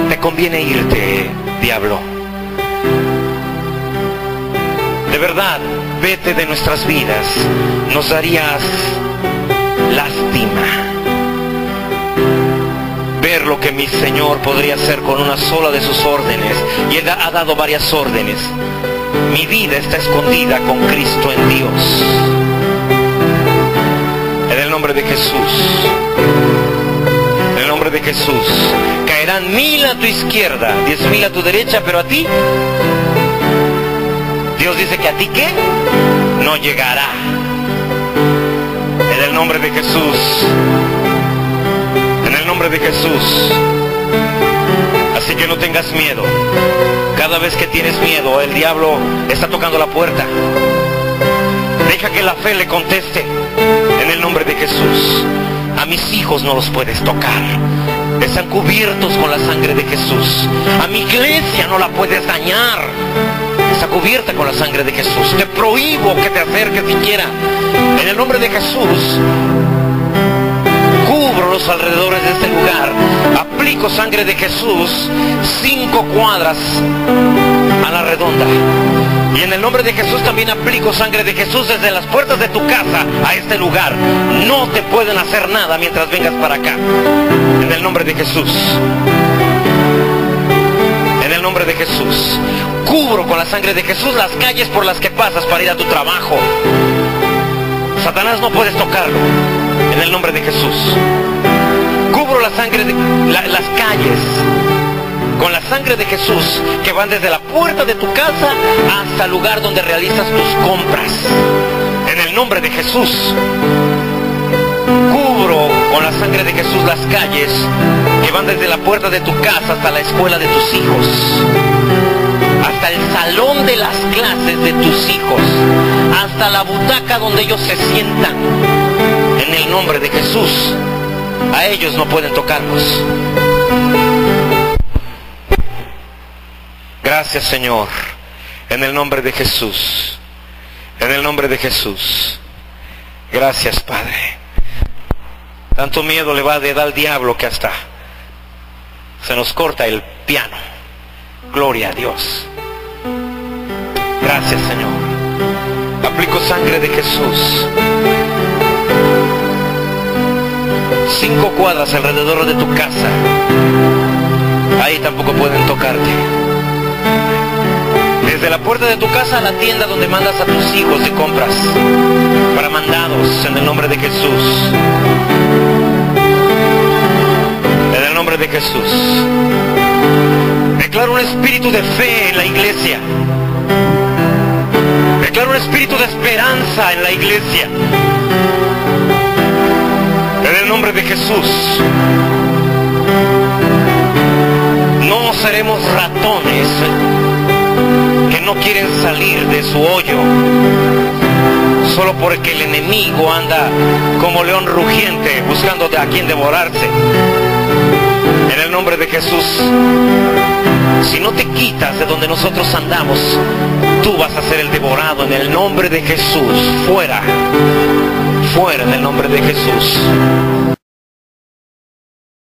te conviene irte, diablo. De verdad, vete de nuestras vidas. Nos darías lástima ver lo que mi Señor podría hacer con una sola de sus órdenes. Y Él ha dado varias órdenes. Mi vida está escondida con Cristo en Dios. En el nombre de Jesús. En el nombre de Jesús. Caerán 1000 a tu izquierda, 10,000 a tu derecha, pero a ti, Dios dice que a ti, ¿qué? No llegará. En el nombre de Jesús. En el nombre de Jesús. Así que no tengas miedo. Cada vez que tienes miedo, el diablo está tocando la puerta. Deja que la fe le conteste. En el nombre de Jesús. A mis hijos no los puedes tocar. Están cubiertos con la sangre de Jesús. A mi iglesia no la puedes dañar. Está cubierta con la sangre de Jesús. Te prohíbo que te acerques siquiera. En el nombre de Jesús, cubro los alrededores de este lugar. Aplico sangre de Jesús 5 cuadras a la redonda. Y en el nombre de Jesús también aplico sangre de Jesús desde las puertas de tu casa a este lugar. No te pueden hacer nada mientras vengas para acá. En el nombre de Jesús. En el nombre de Jesús. Cubro con la sangre de Jesús las calles por las que pasas para ir a tu trabajo. Satanás no puedes tocarlo. En el nombre de Jesús. Cubro la sangre de las calles con la sangre de Jesús, que van desde la puerta de tu casa hasta el lugar donde realizas tus compras. En el nombre de Jesús, cubro con la sangre de Jesús las calles que van desde la puerta de tu casa hasta la escuela de tus hijos, hasta el salón de las clases de tus hijos, hasta la butaca donde ellos se sientan. En el nombre de Jesús, a ellos no pueden tocarlos. Gracias, Señor, en el nombre de Jesús, en el nombre de Jesús. Gracias, Padre. Tanto miedo le va a dar al diablo que hasta se nos corta el piano. Gloria a Dios. Gracias, Señor. Aplico sangre de Jesús. 5 cuadras alrededor de tu casa. Ahí tampoco pueden tocarte. Desde la puerta de tu casa a la tienda donde mandas a tus hijos de compras, para mandados, en el nombre de Jesús. En el nombre de Jesús. Declaro un espíritu de fe en la iglesia. Declaro un espíritu de esperanza en la iglesia. En el nombre de Jesús. No seremos ratones que no quieren salir de su hoyo solo porque el enemigo anda como león rugiente buscando a quien devorarse. En el nombre de Jesús, si no te quitas de donde nosotros andamos, tú vas a ser el devorado. En el nombre de Jesús, fuera, fuera en el nombre de Jesús.